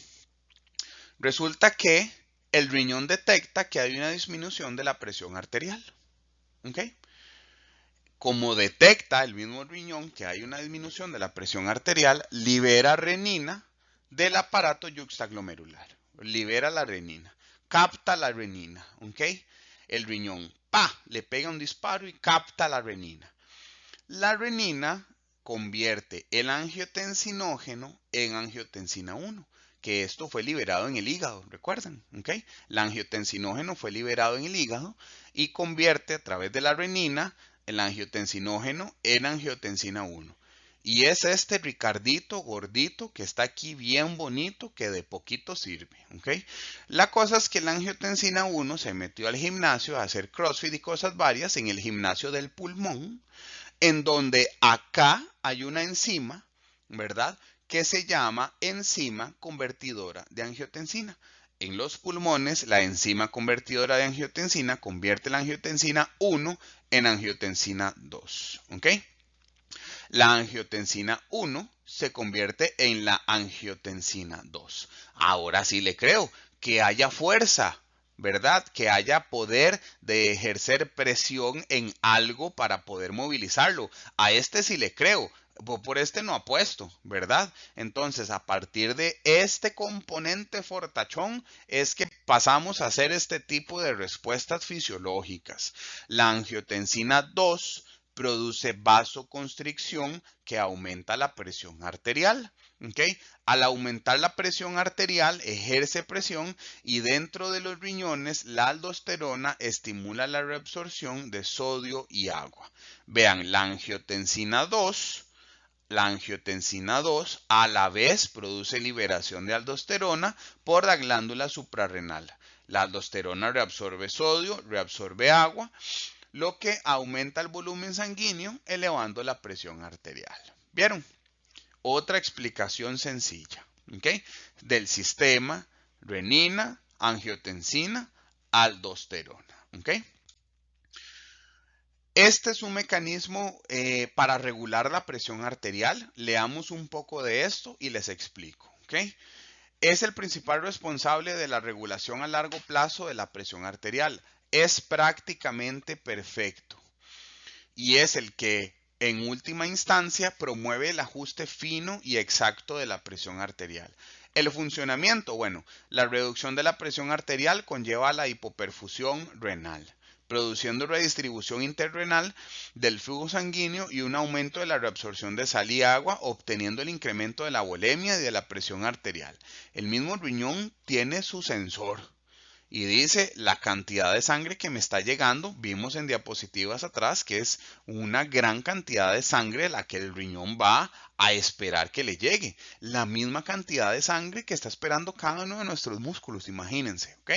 Resulta que el riñón detecta que hay una disminución de la presión arterial. ¿Ok? Como detecta el mismo riñón que hay una disminución de la presión arterial, libera renina del aparato yuxtaglomerular. Libera la renina. Capta la renina. ¿Ok? El riñón, le pega un disparo y capta la renina. La renina convierte el angiotensinógeno en angiotensina 1, que esto fue liberado en el hígado, ¿recuerdan? ¿Okay? El angiotensinógeno fue liberado en el hígado y convierte a través de la renina el angiotensinógeno en angiotensina 1. Y es este Ricardito gordito que está aquí bien bonito que de poquito sirve, ¿ok? La cosa es que la angiotensina 1 se metió al gimnasio a hacer CrossFit y cosas varias en el gimnasio del pulmón, en donde acá hay una enzima, ¿verdad? Que se llama enzima convertidora de angiotensina. En los pulmones, la enzima convertidora de angiotensina convierte la angiotensina 1 en angiotensina 2, ¿ok? La angiotensina 1 se convierte en la angiotensina 2. Ahora sí le creo que haya fuerza ¿verdad? Que haya poder de ejercer presión en algo para poder movilizarlo. A este sí le creo, por este no apuesto, ¿verdad? Entonces, a partir de este componente fortachón es que pasamos a hacer este tipo de respuestas fisiológicas. La angiotensina 2 produce vasoconstricción que aumenta la presión arterial. ¿Okay? Al aumentar la presión arterial, ejerce presión y dentro de los riñones la aldosterona estimula la reabsorción de sodio y agua. Vean, la angiotensina 2 a la vez produce liberación de aldosterona por la glándula suprarrenal. La aldosterona reabsorbe sodio, reabsorbe agua, lo que aumenta el volumen sanguíneo, elevando la presión arterial. ¿Vieron? Otra explicación sencilla, ¿ok? Del sistema renina, angiotensina, aldosterona, ¿ok? Este es un mecanismo para regular la presión arterial. Leamos un poco de esto y les explico, ¿ok? Es el principal responsable de la regulación a largo plazo de la presión arterial. Es prácticamente perfecto y es el que en última instancia promueve el ajuste fino y exacto de la presión arterial. El funcionamiento, bueno, la reducción de la presión arterial conlleva la hipoperfusión renal, produciendo redistribución interrenal del flujo sanguíneo y un aumento de la reabsorción de sal y agua, obteniendo el incremento de la volemia y de la presión arterial. El mismo riñón tiene su sensor y dice la cantidad de sangre que me está llegando. Vimos en diapositivas atrás que es una gran cantidad de sangre la que el riñón va a esperar que le llegue. La misma cantidad de sangre que está esperando cada uno de nuestros músculos, imagínense, ¿ok?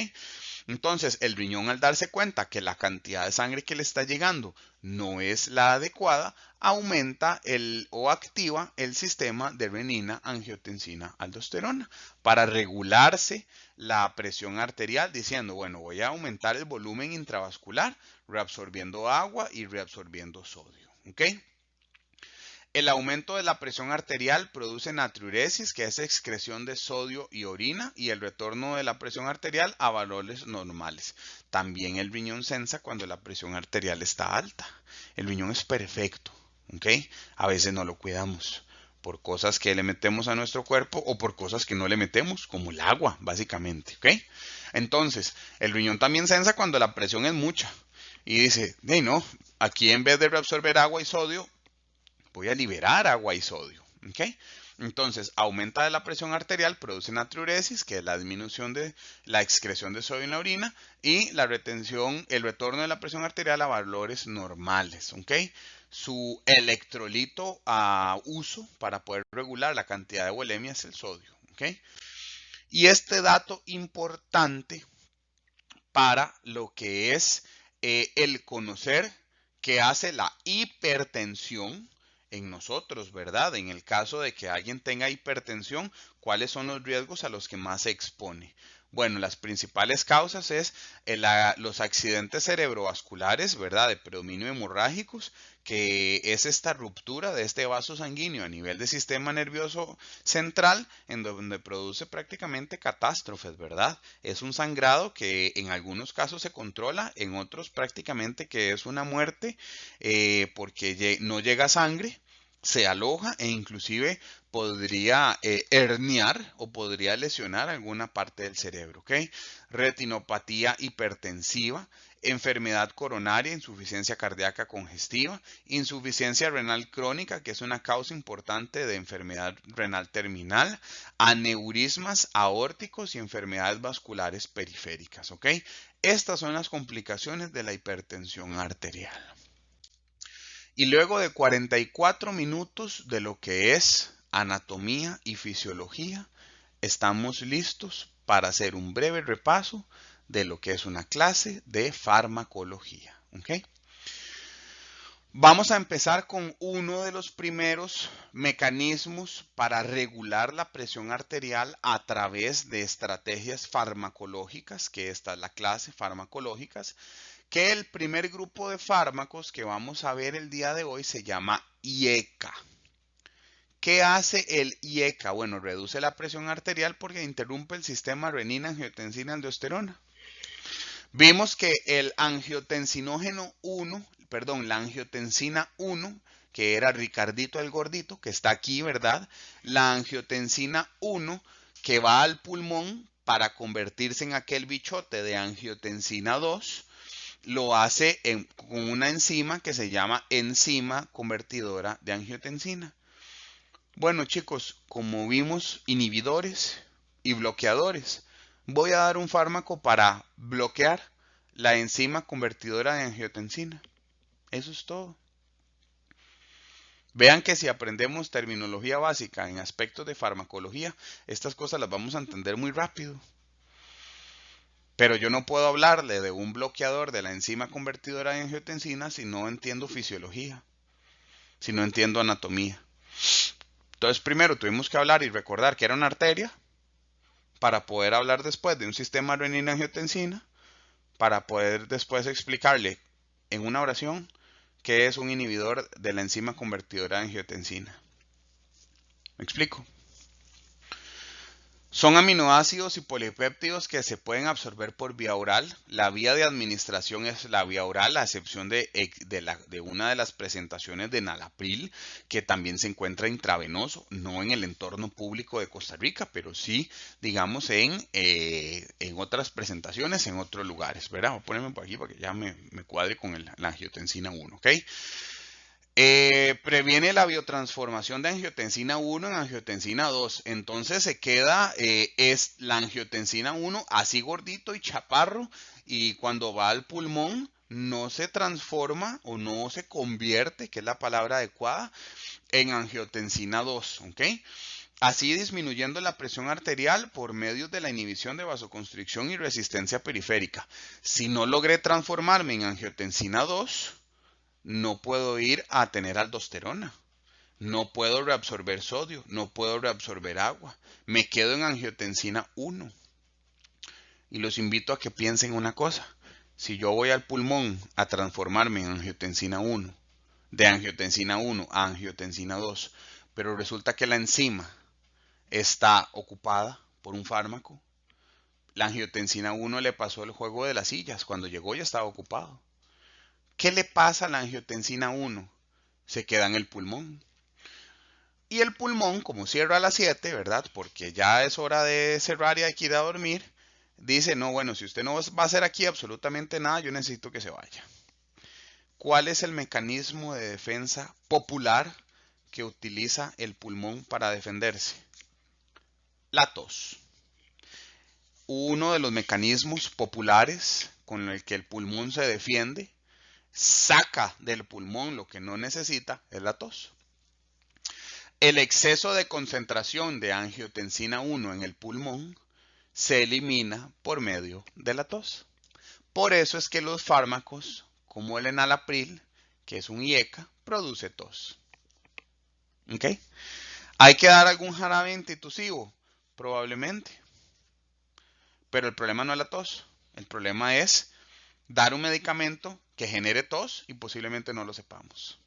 Entonces, el riñón al darse cuenta que la cantidad de sangre que le está llegando no es la adecuada, aumenta o activa el sistema de renina, angiotensina, aldosterona para regularse la presión arterial diciendo, bueno, voy a aumentar el volumen intravascular, reabsorbiendo agua y reabsorbiendo sodio, ¿ok? El aumento de la presión arterial produce natriuresis, que es excreción de sodio y orina, y el retorno de la presión arterial a valores normales. También el riñón sensa cuando la presión arterial está alta. El riñón es perfecto, ¿ok? A veces no lo cuidamos por cosas que le metemos a nuestro cuerpo o por cosas que no le metemos, como el agua, básicamente, ¿ok? Entonces, el riñón también sensa cuando la presión es mucha y dice, hey, no, aquí en vez de reabsorber agua y sodio, voy a liberar agua y sodio, ¿ok? Entonces, aumenta la presión arterial, produce natriuresis, que es la disminución de la excreción de sodio en la orina, y la retención, el retorno de la presión arterial a valores normales, ¿ok? Su electrolito a uso para poder regular la cantidad de volemia es el sodio, ¿ok? Y este dato importante para lo que es el conocer que hace la hipertensión en nosotros, ¿verdad? En el caso de que alguien tenga hipertensión, ¿cuáles son los riesgos a los que más se expone? Bueno, las principales causas es los accidentes cerebrovasculares, ¿verdad? De predominio hemorrágicos, que es esta ruptura de este vaso sanguíneo a nivel del sistema nervioso central, en donde produce prácticamente catástrofes, ¿verdad? Es un sangrado que en algunos casos se controla, en otros prácticamente que es una muerte porque no llega sangre, se aloja e inclusive podría herniar o podría lesionar alguna parte del cerebro, ¿ok? Retinopatía hipertensiva, enfermedad coronaria, insuficiencia cardíaca congestiva, insuficiencia renal crónica, que es una causa importante de enfermedad renal terminal, aneurismas aórticos y enfermedades vasculares periféricas, ¿ok? Estas son las complicaciones de la hipertensión arterial. Y luego de 44 minutos de lo que es anatomía y fisiología, estamos listos para hacer un breve repaso de lo que es una clase de farmacología. ¿Okay? Vamos a empezar con uno de los primeros mecanismos para regular la presión arterial a través de estrategias farmacológicas, que esta es la clase farmacológicas, que el primer grupo de fármacos que vamos a ver el día de hoy se llama IECA. ¿Qué hace el IECA? Bueno, reduce la presión arterial porque interrumpe el sistema renina, angiotensina, aldosterona. Vimos que el angiotensinógeno 1, perdón, la angiotensina 1, que era Ricardito el gordito, que está aquí, ¿verdad? La angiotensina 1, que va al pulmón para convertirse en aquel bichote de angiotensina 2, lo hace con una enzima que se llama enzima convertidora de angiotensina. Bueno, chicos, como vimos inhibidores y bloqueadores, voy a dar un fármaco para bloquear la enzima convertidora de angiotensina. Eso es todo. Vean que si aprendemos terminología básica en aspectos de farmacología, estas cosas las vamos a entender muy rápido. Pero yo no puedo hablarle de un bloqueador de la enzima convertidora de angiotensina si no entiendo fisiología, si no entiendo anatomía. Entonces, primero tuvimos que hablar y recordar que era una arteria, para poder hablar después de un sistema renina-angiotensina, para poder después explicarle en una oración qué es un inhibidor de la enzima convertidora de angiotensina. ¿Me explico? Son aminoácidos y polipéptidos que se pueden absorber por vía oral. La vía de administración es la vía oral, a excepción de una de las presentaciones de enalapril, que también se encuentra intravenoso, no en el entorno público de Costa Rica, pero sí, digamos, en otras presentaciones, en otros lugares, ¿verdad? Voy a ponerme por aquí para que ya me cuadre con la angiotensina 1, ¿ok? Previene la biotransformación de angiotensina 1 en angiotensina 2. Entonces se queda es la angiotensina 1 así gordito y chaparro, y cuando va al pulmón no se transforma o no se convierte, que es la palabra adecuada, en angiotensina 2, ¿ok? Así disminuyendo la presión arterial por medio de la inhibición de vasoconstricción y resistencia periférica. Si no logré transformarme en angiotensina 2, no puedo ir a tener aldosterona, no puedo reabsorber sodio, no puedo reabsorber agua, me quedo en angiotensina 1. Y los invito a que piensen una cosa: si yo voy al pulmón a transformarme en angiotensina 1, de angiotensina 1 a angiotensina 2, pero resulta que la enzima está ocupada por un fármaco, la angiotensina 1 le pasó el juego de las sillas, cuando llegó ya estaba ocupado. ¿Qué le pasa a la angiotensina 1? Se queda en el pulmón. Y el pulmón, como cierra a las 7, ¿verdad? Porque ya es hora de cerrar y hay que ir a dormir. Dice, no, bueno, si usted no va a hacer aquí absolutamente nada, yo necesito que se vaya. ¿Cuál es el mecanismo de defensa popular que utiliza el pulmón para defenderse? La tos. Uno de los mecanismos populares con el que el pulmón se defiende, saca del pulmón lo que no necesita, es la tos. El exceso de concentración de angiotensina 1 en el pulmón se elimina por medio de la tos. Por eso es que los fármacos, como el enalapril, que es un IECA, produce tos. ¿Ok? ¿Hay que dar algún jarabe antitusivo? Probablemente. Pero el problema no es la tos. El problema es dar un medicamento que genere tos y posiblemente no lo sepamos.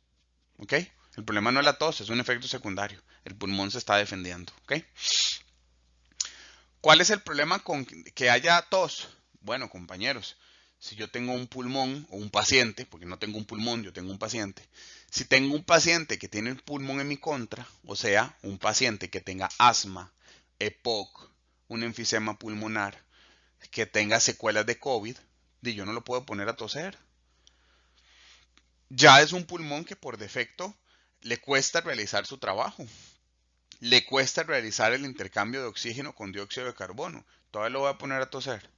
¿Ok? El problema no es la tos, es un efecto secundario. El pulmón se está defendiendo. ¿Ok? ¿Cuál es el problema con que haya tos? Bueno, compañeros, si yo tengo un pulmón o un paciente, porque no tengo un pulmón, yo tengo un paciente. Si tengo un paciente que tiene el pulmón en mi contra, o sea, un paciente que tenga asma, EPOC, un enfisema pulmonar, que tenga secuelas de COVID, yo no lo puedo poner a toser. Ya es un pulmón que por defecto le cuesta realizar su trabajo. Le cuesta realizar el intercambio de oxígeno con dióxido de carbono. Todavía lo voy a poner a toser.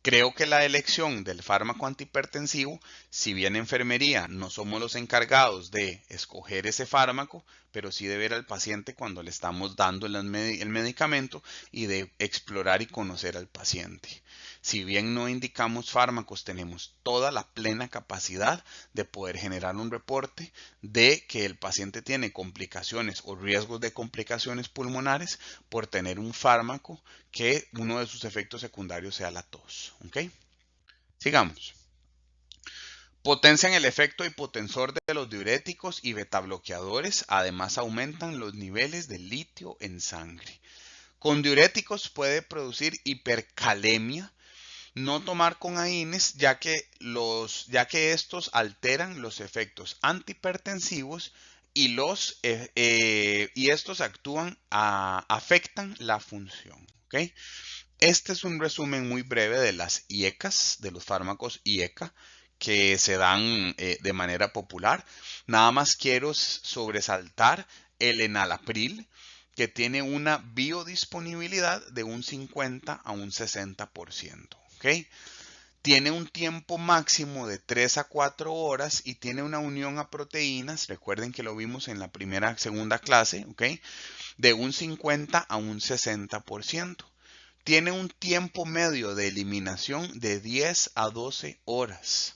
Creo que la elección del fármaco antihipertensivo, si bien en enfermería no somos los encargados de escoger ese fármaco, pero sí de ver al paciente cuando le estamos dando el medicamento y de explorar y conocer al paciente. Si bien no indicamos fármacos, tenemos toda la plena capacidad de poder generar un reporte de que el paciente tiene complicaciones o riesgos de complicaciones pulmonares por tener un fármaco que uno de sus efectos secundarios sea la tos. ¿Ok? Sigamos. Potencian el efecto hipotensor de los diuréticos y betabloqueadores, además aumentan los niveles de litio en sangre. Con diuréticos puede producir hipercalemia, No tomar con AINES ya que estos alteran los efectos antihipertensivos y estos afectan la función. ¿Ok? Este es un resumen muy breve de las IECAs, de los fármacos IECA que se dan de manera popular. Nada más quiero sobresaltar el enalapril, que tiene una biodisponibilidad de un 50 a un 60%. ¿Ok? Tiene un tiempo máximo de 3 a 4 horas y tiene una unión a proteínas, recuerden que lo vimos en la segunda clase, ¿ok? De un 50 a un 60%. Tiene un tiempo medio de eliminación de 10 a 12 horas.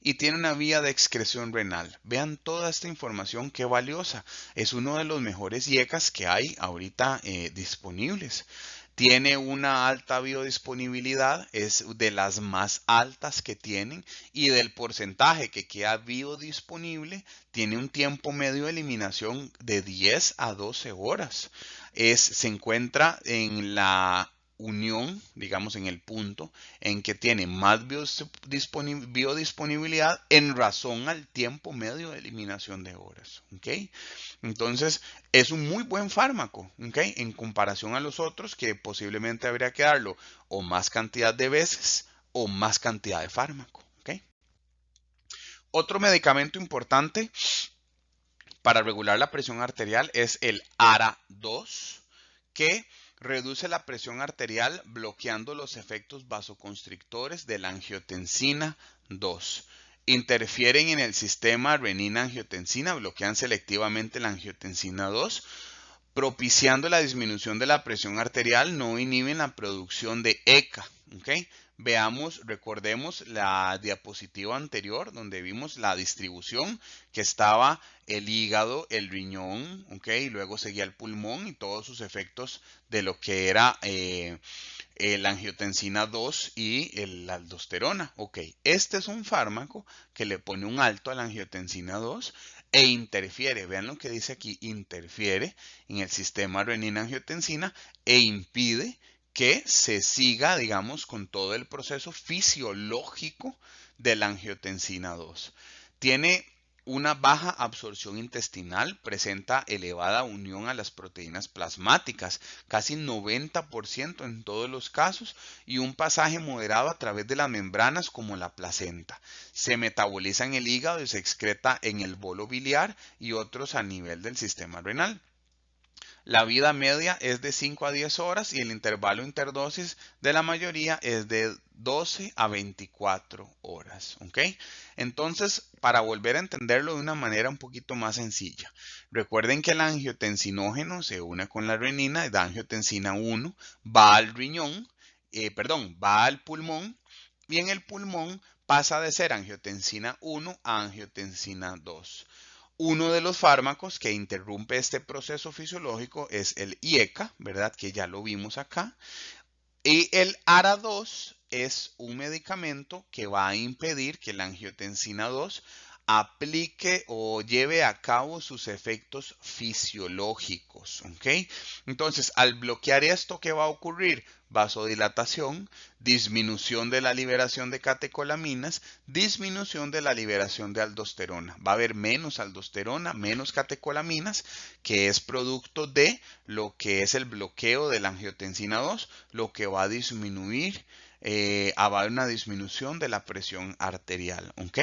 Y tiene una vía de excreción renal. Vean toda esta información, qué valiosa. Es uno de los mejores IECAs que hay ahorita disponibles. Tiene una alta biodisponibilidad, es de las más altas que tienen, y del porcentaje que queda biodisponible, tiene un tiempo medio de eliminación de 10 a 12 horas. Se encuentra en la unión, digamos en el punto en que tiene más biodisponibilidad en razón al tiempo medio de eliminación de horas. ¿Ok? Entonces, es un muy buen fármaco, ¿ok? En comparación a los otros que posiblemente habría que darlo o más cantidad de veces o más cantidad de fármaco, ¿ok? Otro medicamento importante para regular la presión arterial es el ARA2, que reduce la presión arterial bloqueando los efectos vasoconstrictores de la angiotensina 2. Interfieren en el sistema renina-angiotensina, bloquean selectivamente la angiotensina 2, propiciando la disminución de la presión arterial, no inhiben la producción de ECA. ¿Okay? Recordemos la diapositiva anterior donde vimos la distribución que estaba el hígado, el riñón, ¿okay? Y luego seguía el pulmón y todos sus efectos de lo que era la angiotensina 2 y la aldosterona. Ok, este es un fármaco que le pone un alto a la angiotensina 2 e interfiere, vean lo que dice aquí, interfiere en el sistema renina-angiotensina e impide que se siga, digamos, con todo el proceso fisiológico de la angiotensina 2. Tiene una baja absorción intestinal, presenta elevada unión a las proteínas plasmáticas, casi 90% en todos los casos, y un pasaje moderado a través de las membranas como la placenta. Se metaboliza en el hígado y se excreta en el bolo biliar y otros a nivel del sistema renal. La vida media es de 5 a 10 horas y el intervalo interdosis de la mayoría es de 12 a 24 horas. ¿Ok? Entonces, para volver a entenderlo de una manera un poquito más sencilla, recuerden que el angiotensinógeno se une con la renina y da angiotensina 1, va al riñón, va al pulmón y en el pulmón pasa de ser angiotensina 1 a angiotensina 2. Uno de los fármacos que interrumpe este proceso fisiológico es el IECA, ¿verdad? Que ya lo vimos acá. Y el ARA2 es un medicamento que va a impedir que la angiotensina 2 aplique o lleve a cabo sus efectos fisiológicos, ¿ok? Entonces, al bloquear esto, ¿qué va a ocurrir? Vasodilatación, disminución de la liberación de catecolaminas, disminución de la liberación de aldosterona. Va a haber menos aldosterona, menos catecolaminas, que es producto de lo que es el bloqueo de la angiotensina 2, lo que va a disminuir, va a haber una disminución de la presión arterial, ¿ok?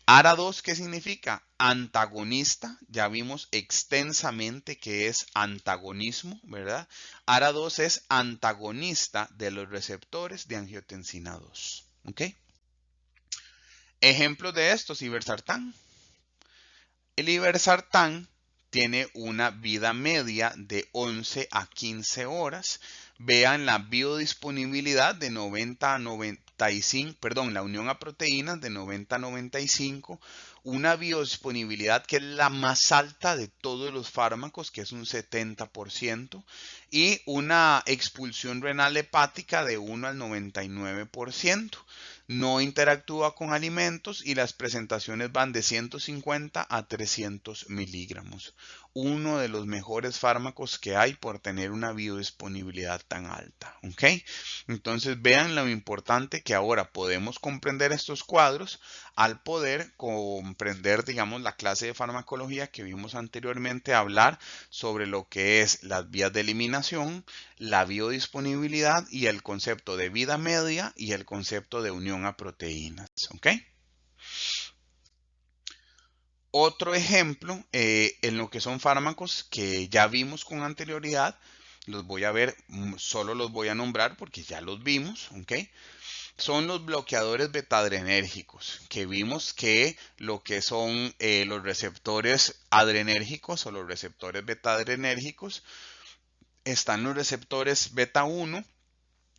ARA2, ¿qué significa? Antagonista, ya vimos extensamente que es antagonismo, ¿verdad? ARA2 es antagonista de los receptores de angiotensina 2, ¿ok? Ejemplos de estos, ibersartán. El ibersartán tiene una vida media de 11 a 15 horas. Vean la biodisponibilidad de 90 a 95, perdón, la unión a proteínas de 90 a 95, una biodisponibilidad que es la más alta de todos los fármacos, que es un 70%, y una expulsión renal hepática de 1 al 99%. no interactúa con alimentos y las presentaciones van de 150 a 300 miligramos. Uno de los mejores fármacos que hay por tener una biodisponibilidad tan alta. ¿Ok? Entonces vean lo importante que ahora podemos comprender estos cuadros al poder comprender, digamos, la clase de farmacología que vimos anteriormente, hablar sobre lo que es las vías de eliminación, la biodisponibilidad y el concepto de vida media y el concepto de unión a proteínas. ¿Ok? Otro ejemplo en lo que son fármacos que ya vimos con anterioridad, los voy a ver, solo los voy a nombrar porque ya los vimos, ¿ok? Son los bloqueadores beta-adrenérgicos, que vimos que lo que son los receptores adrenérgicos o los receptores beta-adrenérgicos, están los receptores beta 1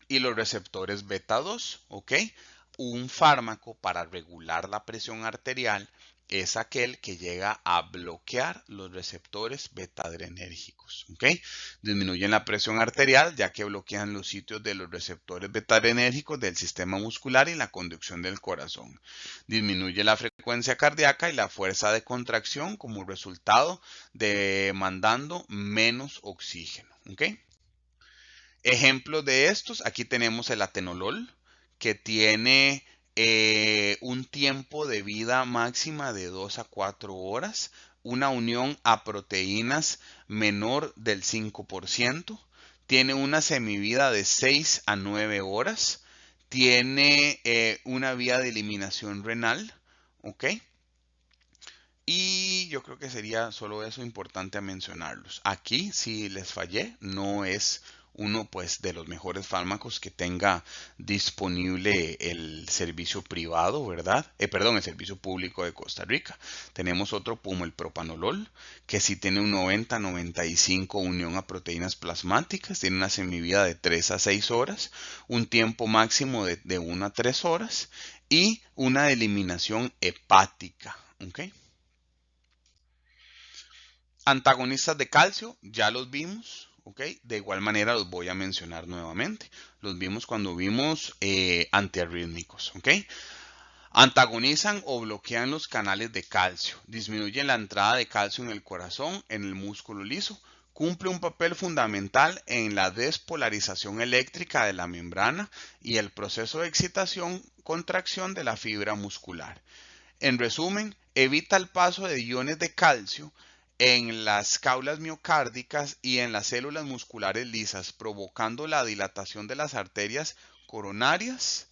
y los receptores beta 2, ¿ok? Un fármaco para regular la presión arterial es aquel que llega a bloquear los receptores beta-adrenérgicos, ¿ok? Disminuyen la presión arterial ya que bloquean los sitios de los receptores beta-adrenérgicos del sistema muscular y la conducción del corazón. Disminuye la frecuencia cardíaca y la fuerza de contracción como resultado demandando menos oxígeno, ¿ok? Ejemplos de estos, aquí tenemos el atenolol, que tiene un tiempo de vida máxima de 2 a 4 horas, una unión a proteínas menor del 5%, tiene una semivida de 6 a 9 horas, tiene una vía de eliminación renal, ¿ok? Y yo creo que sería solo eso importante a mencionarlos. Aquí, si les fallé, no es uno pues de los mejores fármacos que tenga disponible el servicio privado, ¿verdad? Perdón, el servicio público de Costa Rica. Tenemos otro como el propanolol, que sí tiene un 90-95 unión a proteínas plasmáticas, tiene una semivida de 3 a 6 horas, un tiempo máximo de 1 a 3 horas y una eliminación hepática, ¿ok? Antagonistas de calcio, ya los vimos, ¿ok? De igual manera los voy a mencionar nuevamente. Los vimos cuando vimos antiarrítmicos, ¿ok? Antagonizan o bloquean los canales de calcio, disminuyen la entrada de calcio en el corazón, en el músculo liso, cumple un papel fundamental en la despolarización eléctrica de la membrana y el proceso de excitación, contracción de la fibra muscular. En resumen, evita el paso de iones de calcio en las caulas miocárdicas y en las células musculares lisas, provocando la dilatación de las arterias coronarias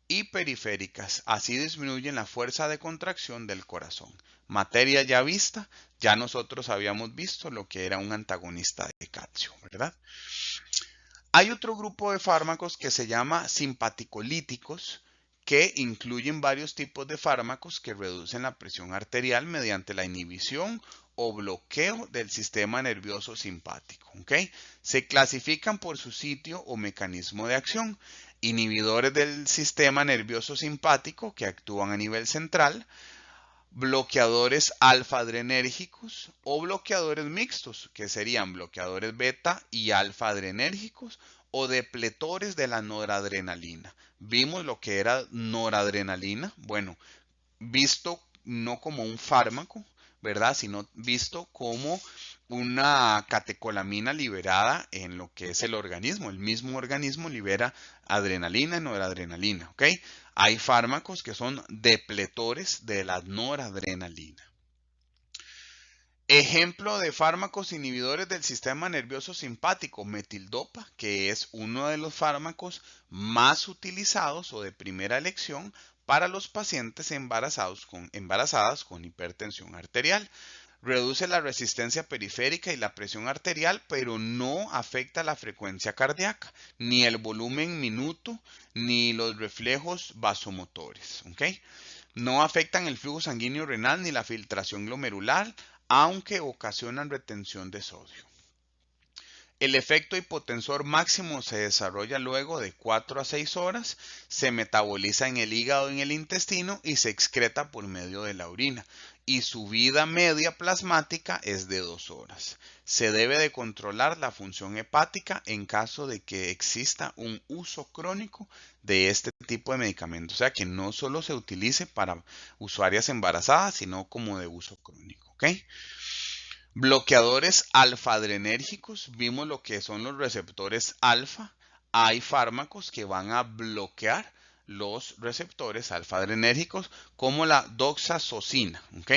y periféricas. Así disminuyen la fuerza de contracción del corazón. Materia ya vista, ya nosotros habíamos visto lo que era un antagonista de calcio, ¿verdad? Hay otro grupo de fármacos que se llama simpaticolíticos, que incluyen varios tipos de fármacos que reducen la presión arterial mediante la inhibición o bloqueo del sistema nervioso simpático. ¿Okay? Se clasifican por su sitio o mecanismo de acción. Inhibidores del sistema nervioso simpático que actúan a nivel central, bloqueadores alfa-adrenérgicos o bloqueadores mixtos, que serían bloqueadores beta y alfa-adrenérgicos o depletores de la noradrenalina. Vimos lo que era noradrenalina, bueno, visto no como un fármaco, ¿verdad? Sino visto como una catecolamina liberada en lo que es el organismo. El mismo organismo libera adrenalina y noradrenalina, ¿ok? Hay fármacos que son depletores de la noradrenalina. Ejemplo de fármacos inhibidores del sistema nervioso simpático, metildopa, que es uno de los fármacos más utilizados o de primera elección para los pacientes embarazadas con hipertensión arterial. Reduce la resistencia periférica y la presión arterial, pero no afecta la frecuencia cardíaca, ni el volumen minuto, ni los reflejos vasomotores. ¿Okay? No afectan el flujo sanguíneo renal ni la filtración glomerular, aunque ocasionan retención de sodio. El efecto hipotensor máximo se desarrolla luego de 4 a 6 horas, se metaboliza en el hígado y en el intestino y se excreta por medio de la orina. y su vida media plasmática es de 2 horas. Se debe de controlar la función hepática en caso de que exista un uso crónico de este tipo de medicamento. O sea, que no solo se utilice para usuarias embarazadas, sino como de uso crónico. ¿Ok? Bloqueadores alfa-adrenérgicos, vimos lo que son los receptores alfa. Hay fármacos que van a bloquear los receptores alfa-adrenérgicos, como la doxazosina. ¿Ok?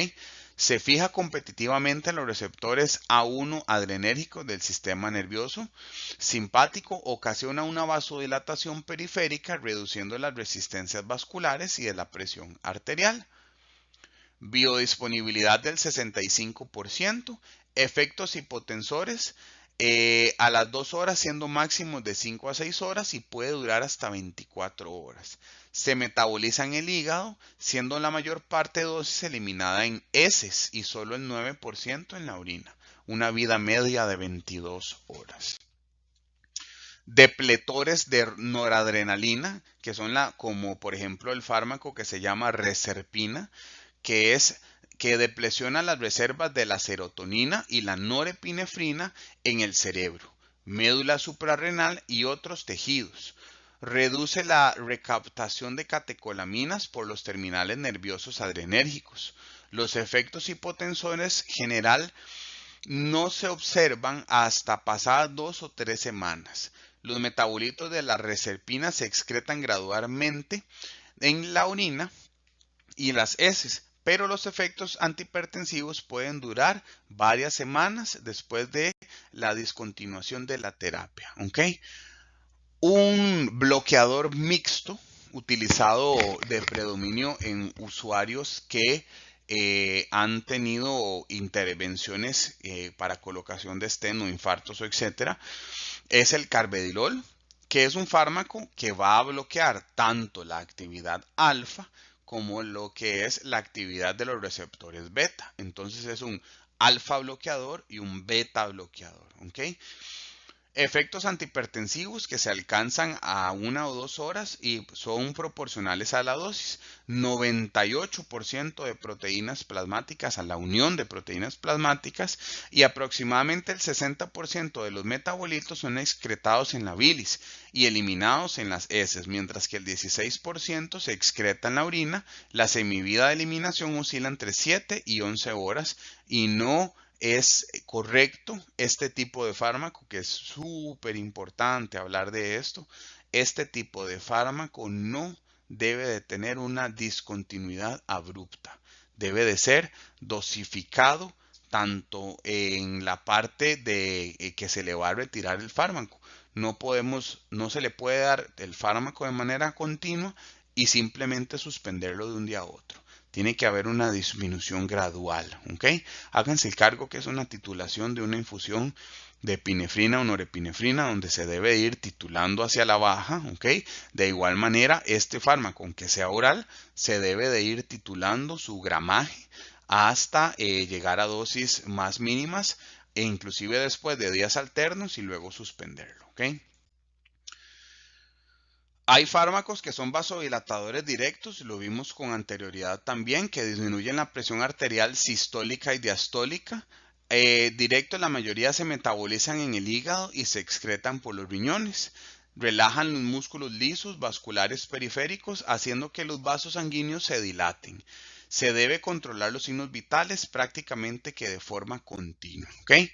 Se fija competitivamente en los receptores A1 adrenérgicos del sistema nervioso simpático, ocasiona una vasodilatación periférica, reduciendo las resistencias vasculares y de la presión arterial. Biodisponibilidad del 65%, efectos hipotensores a las 2 horas, siendo máximos de 5 a 6 horas y puede durar hasta 24 horas. Se metaboliza en el hígado, siendo la mayor parte de dosis eliminada en heces y solo el 9% en la orina. Una vida media de 22 horas. Depletores de noradrenalina, que son como por ejemplo el fármaco que se llama reserpina, que depresiona las reservas de la serotonina y la norepinefrina en el cerebro, médula suprarrenal y otros tejidos. Reduce la recaptación de catecolaminas por los terminales nerviosos adrenérgicos. Los efectos hipotensores general no se observan hasta pasadas 2 o 3 semanas. Los metabolitos de la reserpina se excretan gradualmente en la orina y las heces, pero los efectos antihipertensivos pueden durar varias semanas después de la discontinuación de la terapia. ¿Okay? Un bloqueador mixto utilizado de predominio en usuarios que han tenido intervenciones para colocación de stent o infartos o etcétera, es el carvedilol, que es un fármaco que va a bloquear tanto la actividad alfa como lo que es la actividad de los receptores beta. Entonces es un alfa bloqueador y un beta bloqueador. ¿Ok? Efectos antihipertensivos que se alcanzan a 1 o 2 horas y son proporcionales a la dosis. 98% de proteínas plasmáticas a la unión de proteínas plasmáticas y aproximadamente el 60% de los metabolitos son excretados en la bilis y eliminados en las heces, mientras que el 16% se excreta en la orina. La semivida de eliminación oscila entre 7 y 11 horas y no es correcto este tipo de fármaco, que es súper importante hablar de esto. Este tipo de fármaco no debe de tener una discontinuidad abrupta. Debe de ser dosificado tanto en la parte de que se le va a retirar el fármaco. No se le puede dar el fármaco de manera continua y simplemente suspenderlo de un día a otro. Tiene que haber una disminución gradual, ¿ok? Háganse el cargo que es una titulación de una infusión de epinefrina o norepinefrina, donde se debe ir titulando hacia la baja, ¿ok? De igual manera, este fármaco, aunque sea oral, se debe de ir titulando su gramaje hasta llegar a dosis más mínimas e inclusive después de días alternos y luego suspenderlo, ¿ok? Hay fármacos que son vasodilatadores directos, lo vimos con anterioridad también, que disminuyen la presión arterial sistólica y diastólica. Directo, la mayoría se metabolizan en el hígado y se excretan por los riñones. Relajan los músculos lisos vasculares periféricos, haciendo que los vasos sanguíneos se dilaten. Se debe controlar los signos vitales prácticamente que de forma continua. ¿Okay?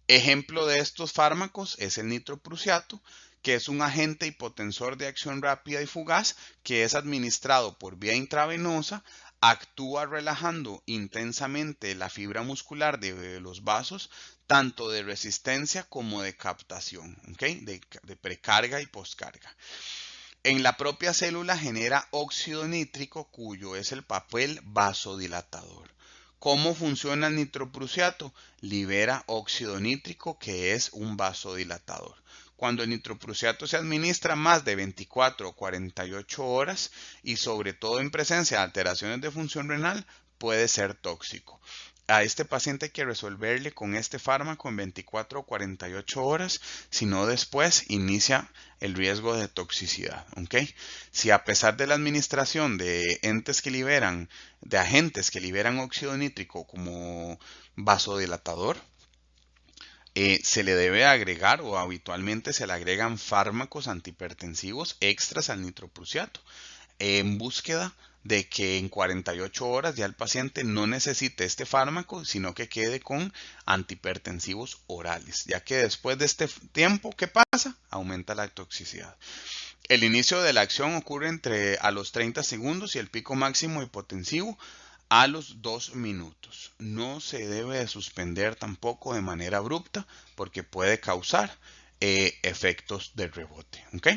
Ejemplo de estos fármacos es el nitroprusiato, que es un agente hipotensor de acción rápida y fugaz que es administrado por vía intravenosa, actúa relajando intensamente la fibra muscular de los vasos, tanto de resistencia como de captación, ¿okay? de precarga y postcarga. En la propia célula genera óxido nítrico, cuyo es el papel vasodilatador. ¿Cómo funciona el nitroprusiato? Libera óxido nítrico, que es un vasodilatador. Cuando el nitroprusiato se administra más de 24 o 48 horas y sobre todo en presencia de alteraciones de función renal, puede ser tóxico. a este paciente hay que resolverle con este fármaco en 24 o 48 horas, si no después inicia el riesgo de toxicidad, ¿ok? Si a pesar de la administración de agentes que liberan óxido nítrico como vasodilatador, se le debe agregar o habitualmente se le agregan fármacos antihipertensivos extras al nitroprusiato en búsqueda de que en 48 horas ya el paciente no necesite este fármaco, sino que quede con antihipertensivos orales, ya que después de este tiempo, ¿qué pasa? Aumenta la toxicidad. El inicio de la acción ocurre a los 30 segundos y el pico máximo hipotensivo a los 2 minutos. No se debe de suspender tampoco de manera abrupta porque puede causar efectos de rebote. ¿Ok?